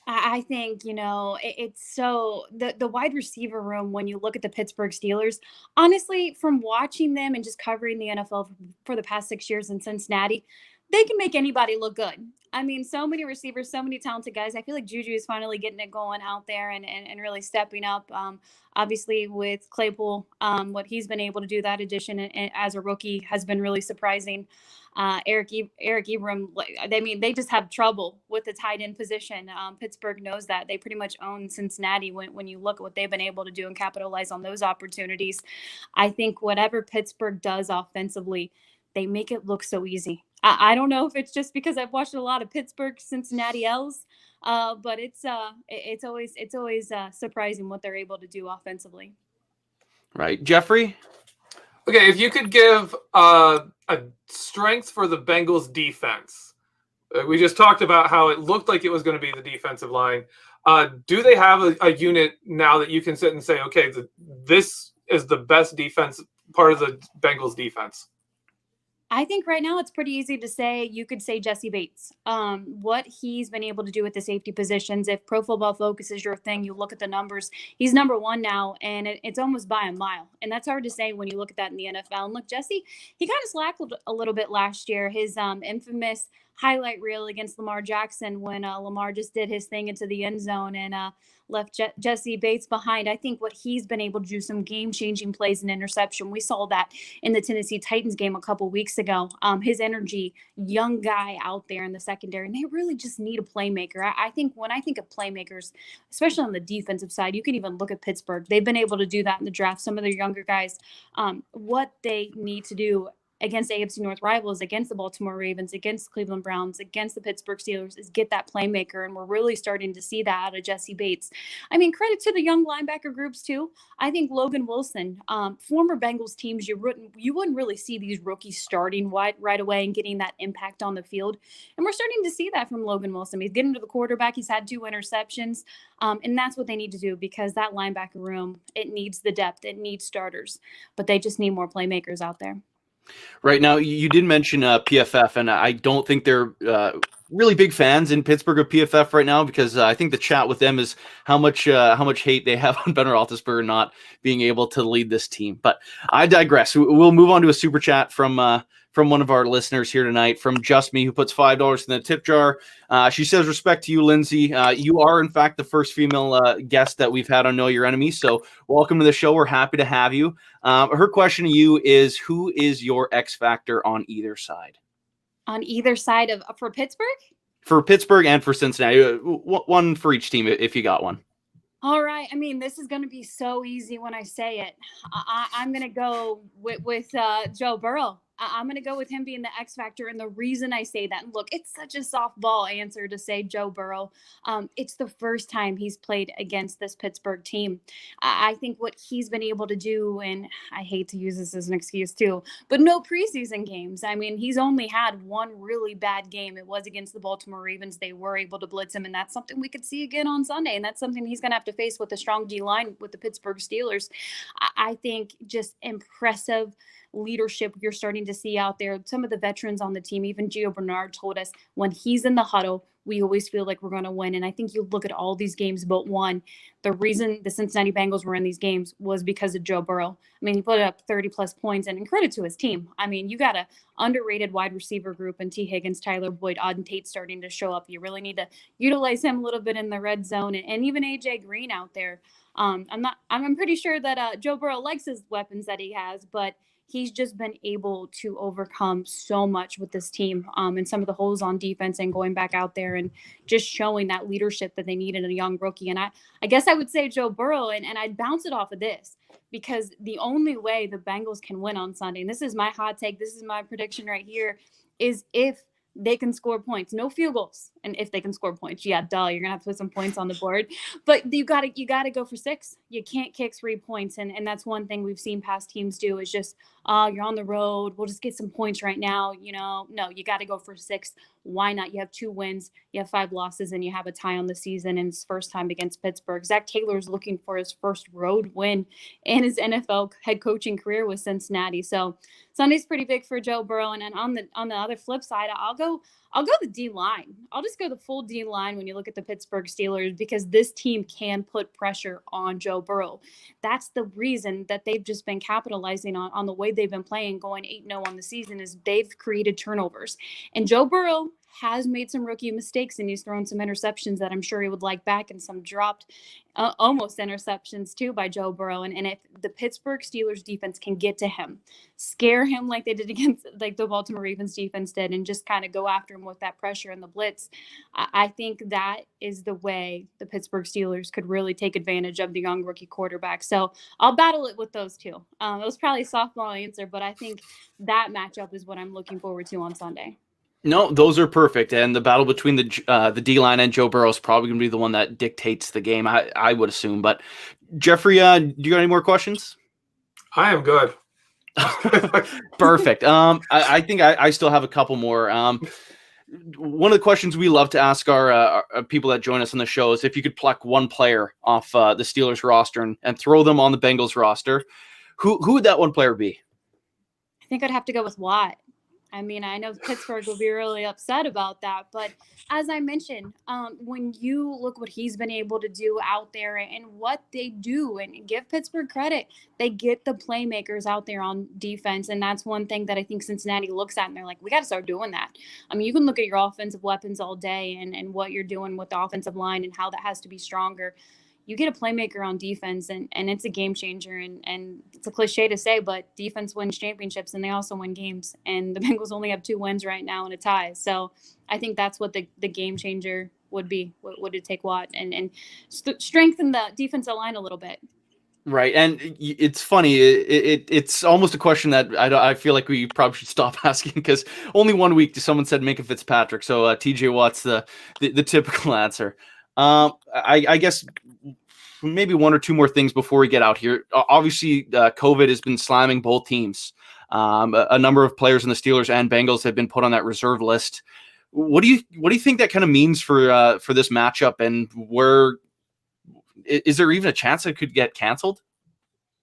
I think, it's so the wide receiver room, when you look at the Pittsburgh Steelers, honestly, from watching them and just covering the NFL for the past 6 years in Cincinnati, they can make anybody look good. I mean, so many receivers, so many talented guys. I feel like Juju is finally getting it going out there and really stepping up. Obviously, with Claypool, what he's been able to do, that addition as a rookie has been really surprising. Eric Ebron, I mean, they just have trouble with the tight end position. Pittsburgh knows that. They pretty much own Cincinnati when you look at what they've been able to do and capitalize on those opportunities. I think whatever Pittsburgh does offensively, they make it look so easy. I don't know if it's just because I've watched a lot of Pittsburgh Cincinnati L's, but it's always surprising what they're able to do offensively. Right. Geoffrey? Okay, if you could give a strength for the Bengals defense. We just talked about how it looked like it was going to be the defensive line. Do they have a unit now that you can sit and say, okay, this is the best defense, part of the Bengals defense? I think right now it's pretty easy to say. You could say Jesse Bates. What he's been able to do with the safety positions. If Pro Football Focus is your thing, you look at the numbers. He's number one now, and it's almost by a mile. And that's hard to say when you look at that in the NFL. And look, Jesse, he kind of slacked a little bit last year. His infamous highlight reel against Lamar Jackson when Lamar just did his thing into the end zone and left Jesse Bates behind. I think what he's been able to do, some game-changing plays and interception. We saw that in the Tennessee Titans game a couple weeks ago. His energy, young guy out there in the secondary, and they really just need a playmaker. I think when I think of playmakers, especially on the defensive side, you can even look at Pittsburgh. They've been able to do that in the draft. Some of their younger guys, what they need to do against AFC North rivals, against the Baltimore Ravens, against the Cleveland Browns, against the Pittsburgh Steelers, is get that playmaker. And we're really starting to see that out of Jesse Bates. I mean, credit to the young linebacker groups too. I think Logan Wilson, former Bengals teams, you wouldn't really see these rookies starting right away and getting that impact on the field. And we're starting to see that from Logan Wilson. He's getting to the quarterback. He's had 2 interceptions. And that's what they need to do, because that linebacker room, it needs the depth. It needs starters. But they just need more playmakers out there. Right. Now, you did mention PFF, and I don't think they're really big fans in Pittsburgh of PFF right now, because I think the chat with them is how much hate they have on Ben Roethlisberger not being able to lead this team. But I digress. We'll move on to a super chat from one of our listeners here tonight, from Just Me, who puts $5 in the tip jar. She says, respect to you, Lindsay. You are, in fact, the first female guest that we've had on Know Your Enemy. So welcome to the show. We're happy to have you. Her question to you is, who is your X factor on either side? On either side for Pittsburgh? For Pittsburgh and for Cincinnati. One for each team, if you got one. All right. I mean, this is going to be so easy when I say it. I'm going to go with Joe Burrow. I'm going to go with him being the X factor. And the reason I say that, and look, it's such a softball answer to say Joe Burrow. It's the first time he's played against this Pittsburgh team. I think what he's been able to do, and I hate to use this as an excuse too, but no preseason games. I mean, he's only had one really bad game. It was against the Baltimore Ravens. They were able to blitz him, and that's something we could see again on Sunday. And that's something he's going to have to face with a strong D line with the Pittsburgh Steelers. I think just impressive leadership you're starting to see out there. Some of the veterans on the team, even Gio Bernard told us, when he's in the huddle, we always feel like we're going to win. And I think you look at all these games but one, the reason the Cincinnati Bengals were in these games was because of Joe Burrow. I mean, he put up 30 plus points, and credit to his team. I mean, you got a underrated wide receiver group, and T. Higgins, Tyler Boyd, Auden Tate starting to show up. You really need to utilize him a little bit in the red zone, and even AJ Green out there. I'm pretty sure that Joe Burrow likes his weapons that he has, but he's just been able to overcome so much with this team and some of the holes on defense, and going back out there and just showing that leadership that they need in a young rookie. And I guess I would say Joe Burrow, and I'd bounce it off of this, because the only way the Bengals can win on Sunday, and this is my hot take, this is my prediction right here, is if they can score points, no field goals. And if they can score points, yeah, duh, you're gonna have to put some points on the board. But you gotta go for 6. You can't kick 3 points, and that's one thing we've seen past teams do, is just you're on the road, we'll just get some points right now. No, you got to go for 6. Why not? You have 2 wins, you have 5 losses, and you have a tie on the season, and it's first time against Pittsburgh. Zac Taylor is looking for his first road win in his NFL head coaching career with Cincinnati. So Sunday's pretty big for Joe Burrow. And on the other flip side, I'll go the D line. I'll just go the full D line when you look at the Pittsburgh Steelers, because this team can put pressure on Joe Burrow. That's the reason that they've just been capitalizing on the way they've been playing, going 8-0 on the season, is they've created turnovers. And Joe Burrow has made some rookie mistakes, and he's thrown some interceptions that I'm sure he would like back, and some dropped almost interceptions too by Joe Burrow. And if the Pittsburgh Steelers defense can get to him, scare him like they did against like the Baltimore Ravens defense did, and just kind of go after him with that pressure and the blitz, I think that is the way the Pittsburgh Steelers could really take advantage of the young rookie quarterback. So I'll battle it with those two. It was probably a softball answer, but I think that matchup is what I'm looking forward to on Sunday. No, those are perfect, and the battle between the D-line and Joe Burrow is probably going to be the one that dictates the game, I would assume. But Geoffrey, do you got any more questions? I am good. Perfect. I think I still have a couple more. One of the questions we love to ask our people that join us on the show is if you could pluck one player off the Steelers roster and throw them on the Bengals roster, who would that one player be? I think I'd have to go with Watt. I mean, I know Pittsburgh will be really upset about that, but as I mentioned, when you look what he's been able to do out there and what they do, and give Pittsburgh credit, they get the playmakers out there on defense, and that's one thing that I think Cincinnati looks at, and they're like, we got to start doing that. I mean, you can look at your offensive weapons all day and what you're doing with the offensive line and how that has to be stronger. You get a playmaker on defense, and it's a game changer. And it's a cliche to say, but defense wins championships, and they also win games. And the Bengals only have 2 wins right now and a tie. So I think that's what the game changer would be. Would it take Watt and strengthen the defensive line a little bit? Right, and it's funny. It's almost a question that I feel like we probably should stop asking, because only 1 week someone said Minka Fitzpatrick. So TJ Watt's the typical answer. I guess maybe 1 or 2 more things before we get out here. Obviously, COVID has been slamming both teams. A number of players in the Steelers and Bengals have been put on that reserve list. What do you think that kind of means for this matchup, and where is there even a chance it could get canceled?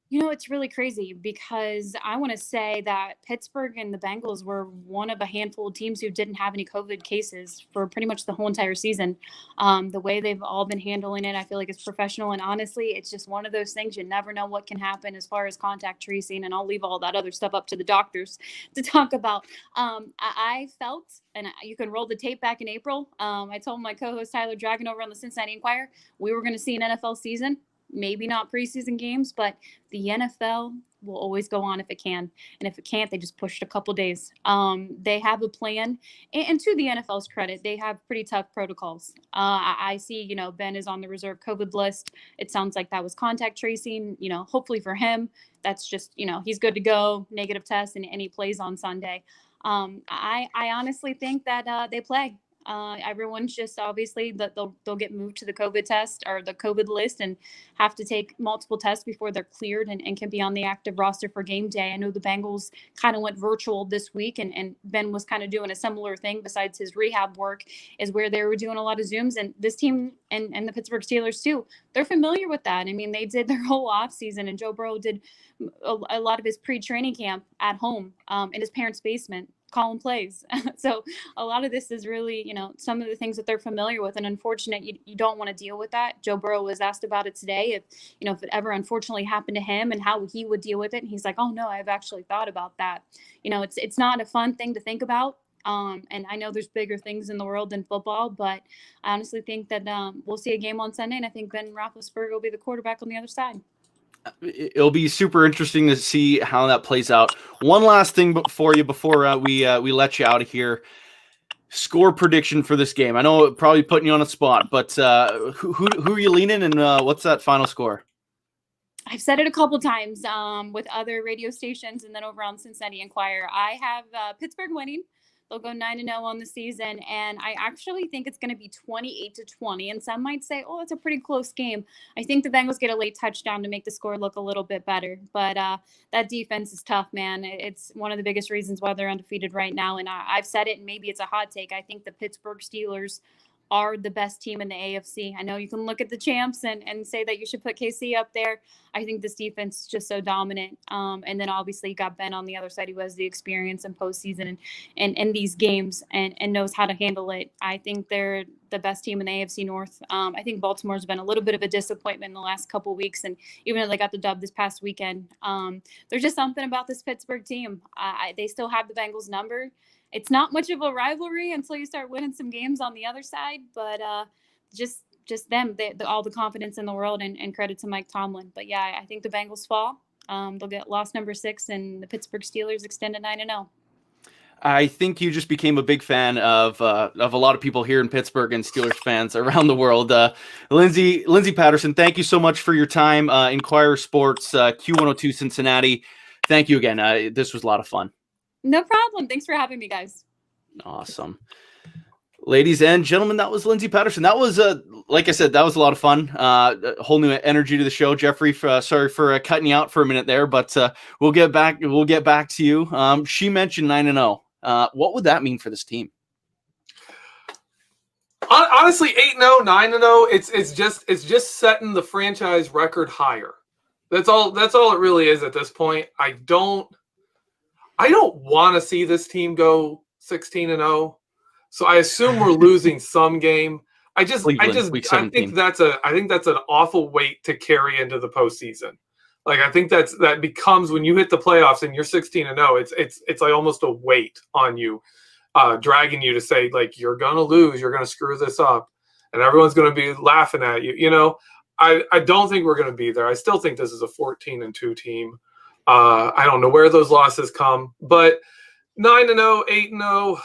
You know, it's really crazy, because I want to say that Pittsburgh and the Bengals were one of a handful of teams who didn't have any COVID cases for pretty much the whole entire season. The way they've all been handling it, I feel like it's professional. And honestly, it's just one of those things. You never know what can happen as far as contact tracing. And I'll leave all that other stuff up to the doctors to talk about. I felt, and you can roll the tape back in April, I told my co-host Tyler Dragon over on the Cincinnati Enquirer, we were going to see an NFL season. Maybe not preseason games, but the NFL will always go on if it can. And if it can't, they just pushed a couple days. They have a plan. And to the NFL's credit, they have pretty tough protocols. I see, Ben is on the reserve COVID list. It sounds like that was contact tracing. Hopefully for him, that's just, he's good to go, negative test, and he plays on Sunday. I honestly think that they play. Everyone's just obviously that they'll get moved to the COVID test or the COVID list and have to take multiple tests before they're cleared and can be on the active roster for game day. I know the Bengals kind of went virtual this week, and Ben was kind of doing a similar thing besides his rehab work, is where they were doing a lot of Zooms. And this team and the Pittsburgh Steelers too, they're familiar with that. I mean, they did their whole off season, and Joe Burrow did a lot of his pre-training camp at home in his parents' basement, calling plays. So a lot of this is really, some of the things that they're familiar with, and unfortunate, you don't want to deal with that. Joe Burrow was asked about it today, if it ever unfortunately happened to him and how he would deal with it. And he's like, oh no, I've actually thought about that. It's not a fun thing to think about. And I know there's bigger things in the world than football, but I honestly think that we'll see a game on Sunday, and I think Ben Roethlisberger will be the quarterback on the other side. It'll be super interesting to see how that plays out. One last thing for you before we let you out of here. Score prediction for this game. I know probably putting you on a spot, but who are you leaning, and what's that final score? I've said it a couple times with other radio stations and then over on Cincinnati Enquirer. I have Pittsburgh winning. They'll go 9-0 on the season, and I actually think it's going to be 28-20. And some might say, "Oh, it's a pretty close game." I think the Bengals get a late touchdown to make the score look a little bit better. But that defense is tough, man. It's one of the biggest reasons why they're undefeated right now. And I've said it, and maybe it's a hot take. I think the Pittsburgh Steelers are the best team in the AFC. I know you can look at the champs and say that you should put KC up there. I think this defense is just so dominant. And then obviously you got Ben on the other side who has the experience in postseason and these games and knows how to handle it. I think they're the best team in the AFC North. I think Baltimore's been a little bit of a disappointment in the last couple of weeks. And even though they got the dub this past weekend, there's just something about this Pittsburgh team. They still have the Bengals number. it's not much of a rivalry until you start winning some games on the other side. But just them, all the confidence in the world, and credit to Mike Tomlin. But yeah, I think the Bengals fall. They'll get loss number 6, and the Pittsburgh Steelers extend to 9-0. I think you just became a big fan of a lot of people here in Pittsburgh and Steelers fans around the world. Lindsay Patterson, thank you so much for your time. Inquirer Sports, Q102 Cincinnati. Thank you again. This was a lot of fun. No problem. Thanks for having me, guys. Awesome. Ladies and gentlemen, that was Lindsay Patterson. That was, like I said, that was a lot of fun. A whole new energy to the show. Geoffrey, sorry for cutting you out for a minute there, but we'll get back to you. She mentioned 9-0. What would that mean for this team? Honestly, 8-0, 9-0. It's just setting the franchise record higher. That's all it really is at this point. I don't want to see this team go 16-0. So I assume we're losing some game. I think that's an awful weight to carry into the postseason. Like, I think that becomes, when you hit the playoffs and you're 16-0, it's like almost a weight on you, dragging you to say, like, you're gonna lose, you're gonna screw this up, and everyone's gonna be laughing at you. You know, I don't think we're gonna be there. I still think this is a 14-2 team. I don't know where those losses come, but 9-0, 8-0.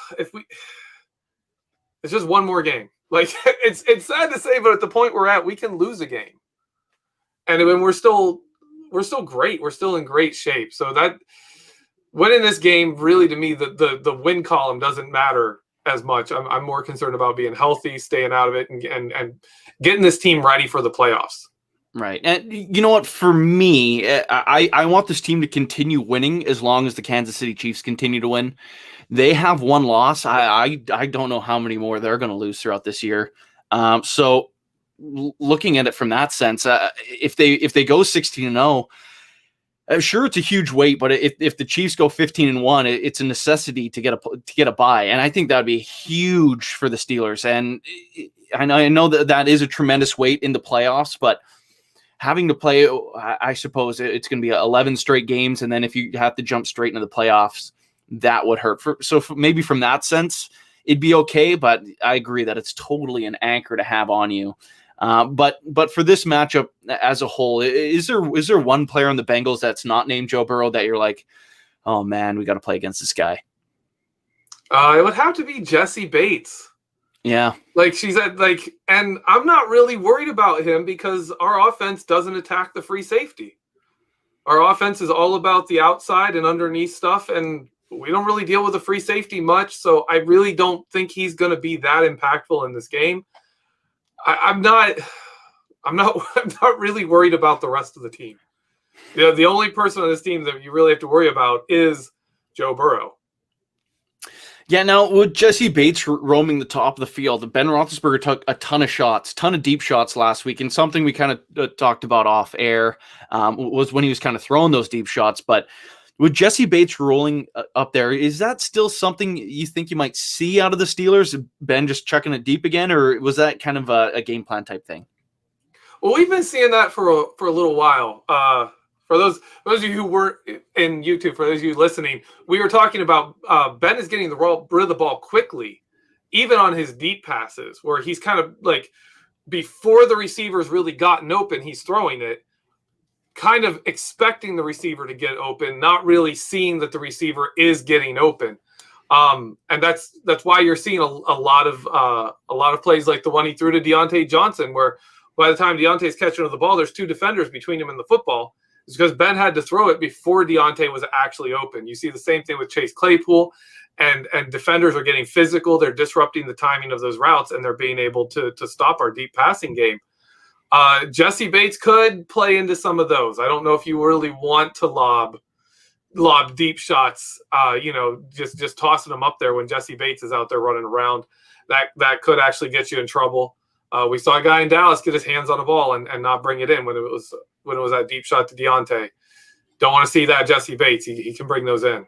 It's just one more game. Like, it's sad to say, but at the point we're at, we can lose a game, and when we're still great. We're still in great shape. So that winning this game, really, to me, the win column doesn't matter as much. I'm more concerned about being healthy, staying out of it, and getting this team ready for the playoffs. Right. And you know what? For me, I want this team to continue winning as long as the Kansas City Chiefs continue to win. They have one loss. I don't know how many more they're going to lose throughout this year. So looking at it from that sense, if they go 16-0, sure, it's a huge weight, but if the Chiefs go 15-1, it's a necessity to get a bye, and I think that would be huge for the Steelers. And I know that is a tremendous weight in the playoffs, but having to play, I suppose it's going to be 11 straight games, and then if you have to jump straight into the playoffs, that would hurt. Maybe from that sense, it'd be okay, but I agree that it's totally an anchor to have on you. But for this matchup as a whole, is there one player on the Bengals that's not named Joe Burrow that you're like, oh man, we got to play against this guy? It would have to be Jessie Bates. Yeah. And I'm not really worried about him because our offense doesn't attack the free safety. Our offense is all about the outside and underneath stuff, and we don't really deal with the free safety much. So I really don't think he's going to be that impactful in this game. I'm not really worried about the rest of the team. The only person on this team that you really have to worry about is Joe Burrow. Yeah, now with Jessie Bates roaming the top of the field, Ben Roethlisberger took a ton of deep shots last week, and something we kind of talked about off air was when he was kind of throwing those deep shots. But with Jessie Bates rolling up there, is that still something you think you might see out of the Steelers? Ben just chucking it deep again, or was that kind of a game plan type thing? Well, we've been seeing that for a little while. For those of you who weren't in YouTube, for those of you listening, we were talking about Ben is getting rid of the ball quickly, even on his deep passes, where he's kind of like, before the receiver's really gotten open, he's throwing it, kind of expecting the receiver to get open, not really seeing that the receiver is getting open. And that's why you're seeing a lot of plays like the one he threw to Deontay Johnson, where by the time Deontay's catching the ball, there's two defenders between him and the football. It's because Ben had to throw it before Deontay was actually open. You see the same thing with Chase Claypool, and defenders are getting physical. They're disrupting the timing of those routes, and they're being able to stop our deep passing game. Jessie Bates could play into some of those. I don't know if you really want to lob deep shots, just tossing them up there when Jessie Bates is out there running around. That could actually get you in trouble. We saw a guy in Dallas get his hands on the ball and not bring it in when it was that deep shot to Deontay. Don't want to see that Jessie Bates. He can bring those in.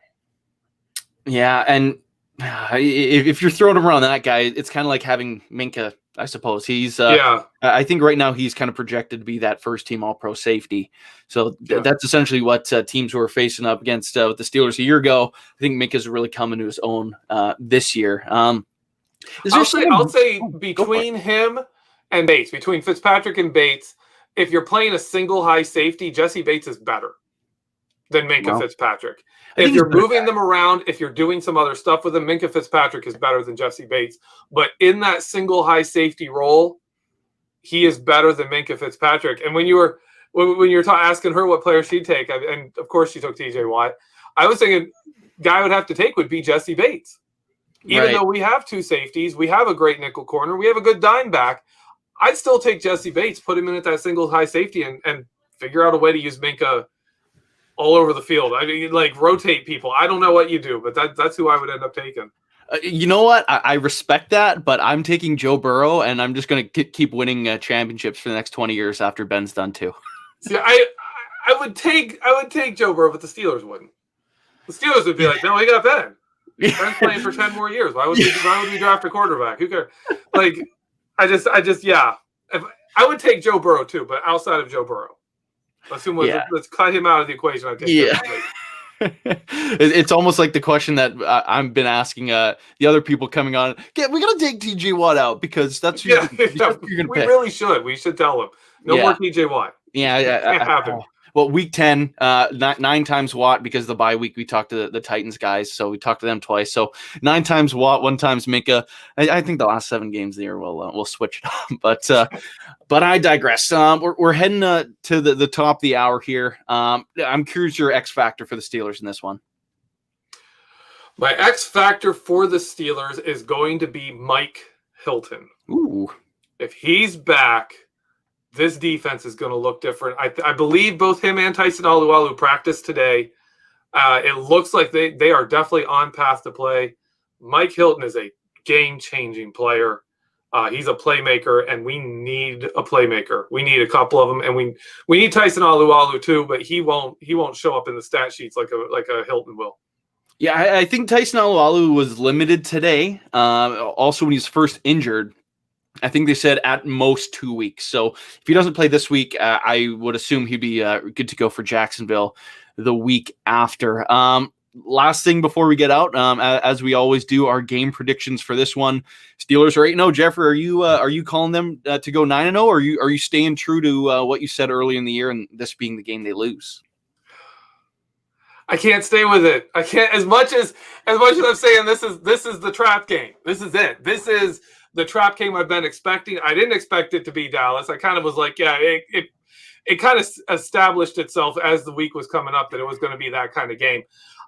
Yeah, and if you're throwing around that guy, it's kind of like having Minka I suppose. He's Yeah. I think right now he's kind of projected to be that first team All-Pro safety. So Yeah. that's essentially what teams who are facing up against with the Steelers a year ago. I think Minka's really coming to his own this year. I'll say between him and Bates, between Fitzpatrick and Bates, if you're playing a single high safety, Jesse Bates is better than Minkah Fitzpatrick. If you're moving them around, if you're doing some other stuff with them, Minkah Fitzpatrick is better than Jesse Bates. But in that single high safety role, he is better than Minkah Fitzpatrick. And when you were asking her what player she'd take, and of course she took TJ Watt, I was thinking guy I would have to take would be Jesse Bates. Even though we have two safeties, we have a great nickel corner, we have a good dime back, I'd still take Jesse Bates, put him in at that single high safety, and figure out a way to use Minkah all over the field. I mean, like rotate people. I don't know what you do, but that's who I would end up taking. You know what? I respect that, but I'm taking Joe Burrow, and I'm just going to keep winning championships for the next 20 years after Ben's done too. See, I would take Joe Burrow, but the Steelers wouldn't. The Steelers would be like, no, we got Ben. Ben's playing for 10 more years. Why would we draft a quarterback? Who cares? Like, I just yeah. I would take Joe Burrow too, but outside of Joe Burrow. Let's cut him out of the equation. I think. It's almost like the question that I've been asking the other people coming on. Yeah, we got to take TJ Watt out because that's who you're going to pick. We really should. We should tell him. No more TJ Watt. Yeah, can't happen. Well, week 10, 9 times Watt because the bye week we talked to the Titans guys, so we talked to them twice. So 9 times Watt, 1 times Minkah. I think the last 7 games of the year we'll switch it up. But I digress. We're heading to the top of the hour here. I'm curious your X factor for the Steelers in this one. My X factor for the Steelers is going to be Mike Hilton. Ooh, if he's back, this defense is going to look different. I believe both him and Tyson Alualu practiced today. It looks like they are definitely on path to play. Mike Hilton is a game-changing player. He's a playmaker, and we need a playmaker. We need a couple of them, and we need Tyson Alualu too. But he won't show up in the stat sheets like a Hilton will. Yeah, I think Tyson Alualu was limited today. Also, when he's first injured. I think they said at most 2 weeks. So if he doesn't play this week, I would assume he'd be good to go for Jacksonville the week after. Last thing before we get out, as we always do, our game predictions for this one. Steelers are 8-0. Geoffrey, are you calling them to go 9-0, or are you staying true to what you said early in the year and this being the game they lose? I can't stay with it. I can't as much as I'm saying this is the trap game. This is it. This is the trap game I've been expecting. I didn't expect it to be Dallas. I kind of was like, yeah, it kind of established itself as the week was coming up that it was going to be that kind of game.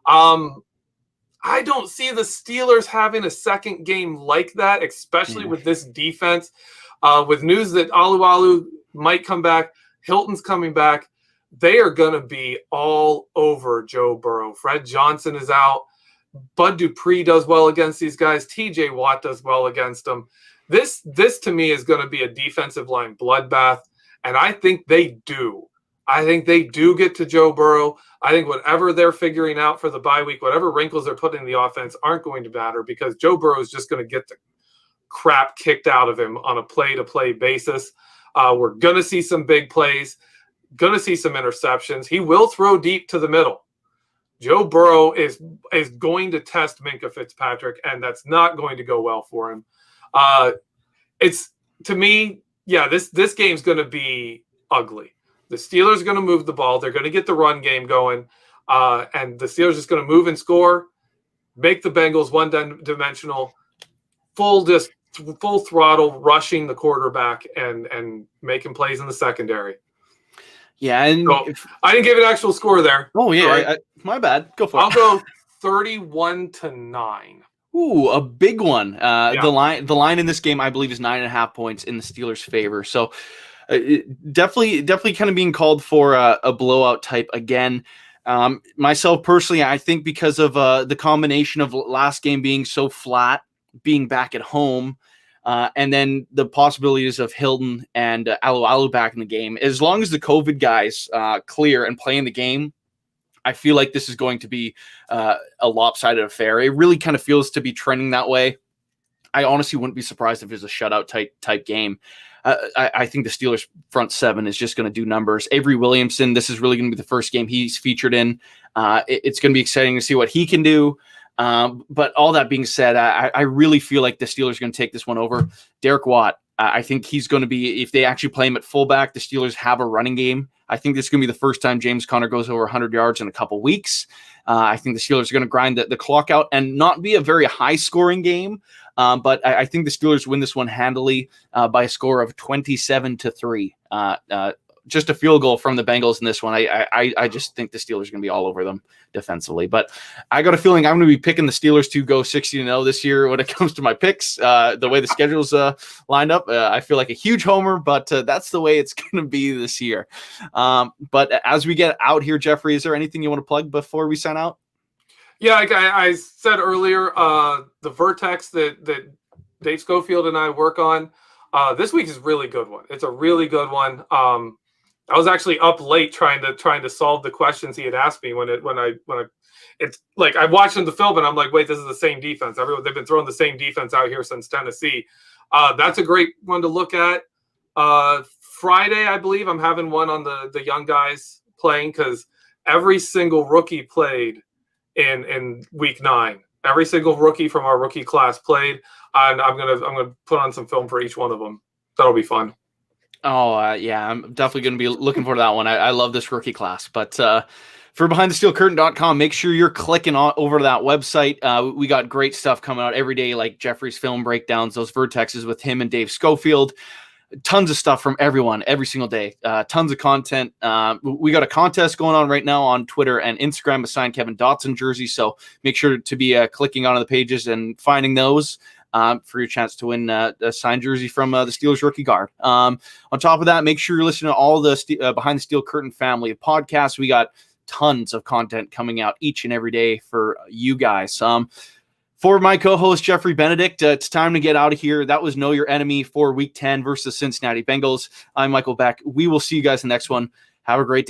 I don't see the Steelers having a second game like that, especially with this defense. With news that Alualu might come back, Hilton's coming back, they are going to be all over Joe Burrow. Fred Johnson is out. Bud Dupree does well against these guys. TJ Watt does well against them. This to me is going to be a defensive line bloodbath, and I think they do. I think they do get to Joe Burrow. I think whatever they're figuring out for the bye week, whatever wrinkles they're putting in the offense aren't going to matter because Joe Burrow is just going to get the crap kicked out of him on a play-to-play basis. We're going to see some big plays, going to see some interceptions. He will throw deep to the middle. Joe Burrow is going to test Minkah Fitzpatrick, and that's not going to go well for him. It's to me, yeah, this game's going to be ugly. The Steelers are going to move the ball. They're going to get the run game going, and the Steelers are just going to move and score, make the Bengals one-dimensional, full throttle, rushing the quarterback and making plays in the secondary. Yeah, and so, I didn't give an actual score there. Oh yeah, my bad. Go for it. I'll go 31-9. Ooh, a big one. The line in this game, I believe, is 9.5 points in the Steelers' favor. So definitely kind of being called for a blowout type again. Myself personally, I think because of the combination of last game being so flat, being back at home, and then the possibilities of Hilton and Alualu back in the game. As long as the COVID guys clear and play in the game, I feel like this is going to be a lopsided affair. It really kind of feels to be trending that way. I honestly wouldn't be surprised if it's a shutout type game. I think the Steelers front seven is just going to do numbers. Avery Williamson, this is really going to be the first game he's featured in. It's going to be exciting to see what he can do. But all that being said, I really feel like the Steelers are going to take this one over. Derek Watt, I think he's going to be, if they actually play him at fullback, the Steelers have a running game. I think this is going to be the first time James Conner goes over 100 yards in a couple weeks. I think the Steelers are going to grind the clock out and not be a very high-scoring game. But I think the Steelers win this one handily by a score of 27-3. Just a field goal from the Bengals in this one. I just think the Steelers are going to be all over them defensively. But I got a feeling I'm going to be picking the Steelers to go 60-0 this year when it comes to my picks. The way the schedule's lined up, I feel like a huge homer, but that's the way it's going to be this year. But as we get out here, Geoffrey, is there anything you want to plug before we sign out? Yeah, like I said earlier, the Vertex that Dave Schofield and I work on this week is a really good one. It's a really good one. I was actually up late trying to solve the questions he had asked me when it's like I watched the film and I'm like, wait, this is the same defense. They've been throwing the same defense out here since Tennessee. That's a great one to look at. Friday, I believe I'm having one on the young guys playing because every single rookie played in week 9. Every single rookie from our rookie class played, and I'm gonna put on some film for each one of them. That'll be fun. Oh, yeah, I'm definitely going to be looking forward to that one. I love this rookie class. But for BehindTheSteelCurtain.com, make sure you're clicking over to that website. We got great stuff coming out every day, like Geoffrey's film breakdowns, those Vertexes with him and Dave Schofield. Tons of stuff from everyone every single day. Tons of content. We got a contest going on right now on Twitter and Instagram, a signed Kevin Dotson jersey. So make sure to be clicking on the pages and finding those. For your chance to win a signed jersey from the Steelers rookie guard. On top of that, make sure you're listening to all the Behind the Steel Curtain family of podcasts. We got tons of content coming out each and every day for you guys. For my co-host, Geoffrey Benedict, it's time to get out of here. That was Know Your Enemy for Week 10 versus Cincinnati Bengals. I'm Michael Beck. We will see you guys in the next one. Have a great day.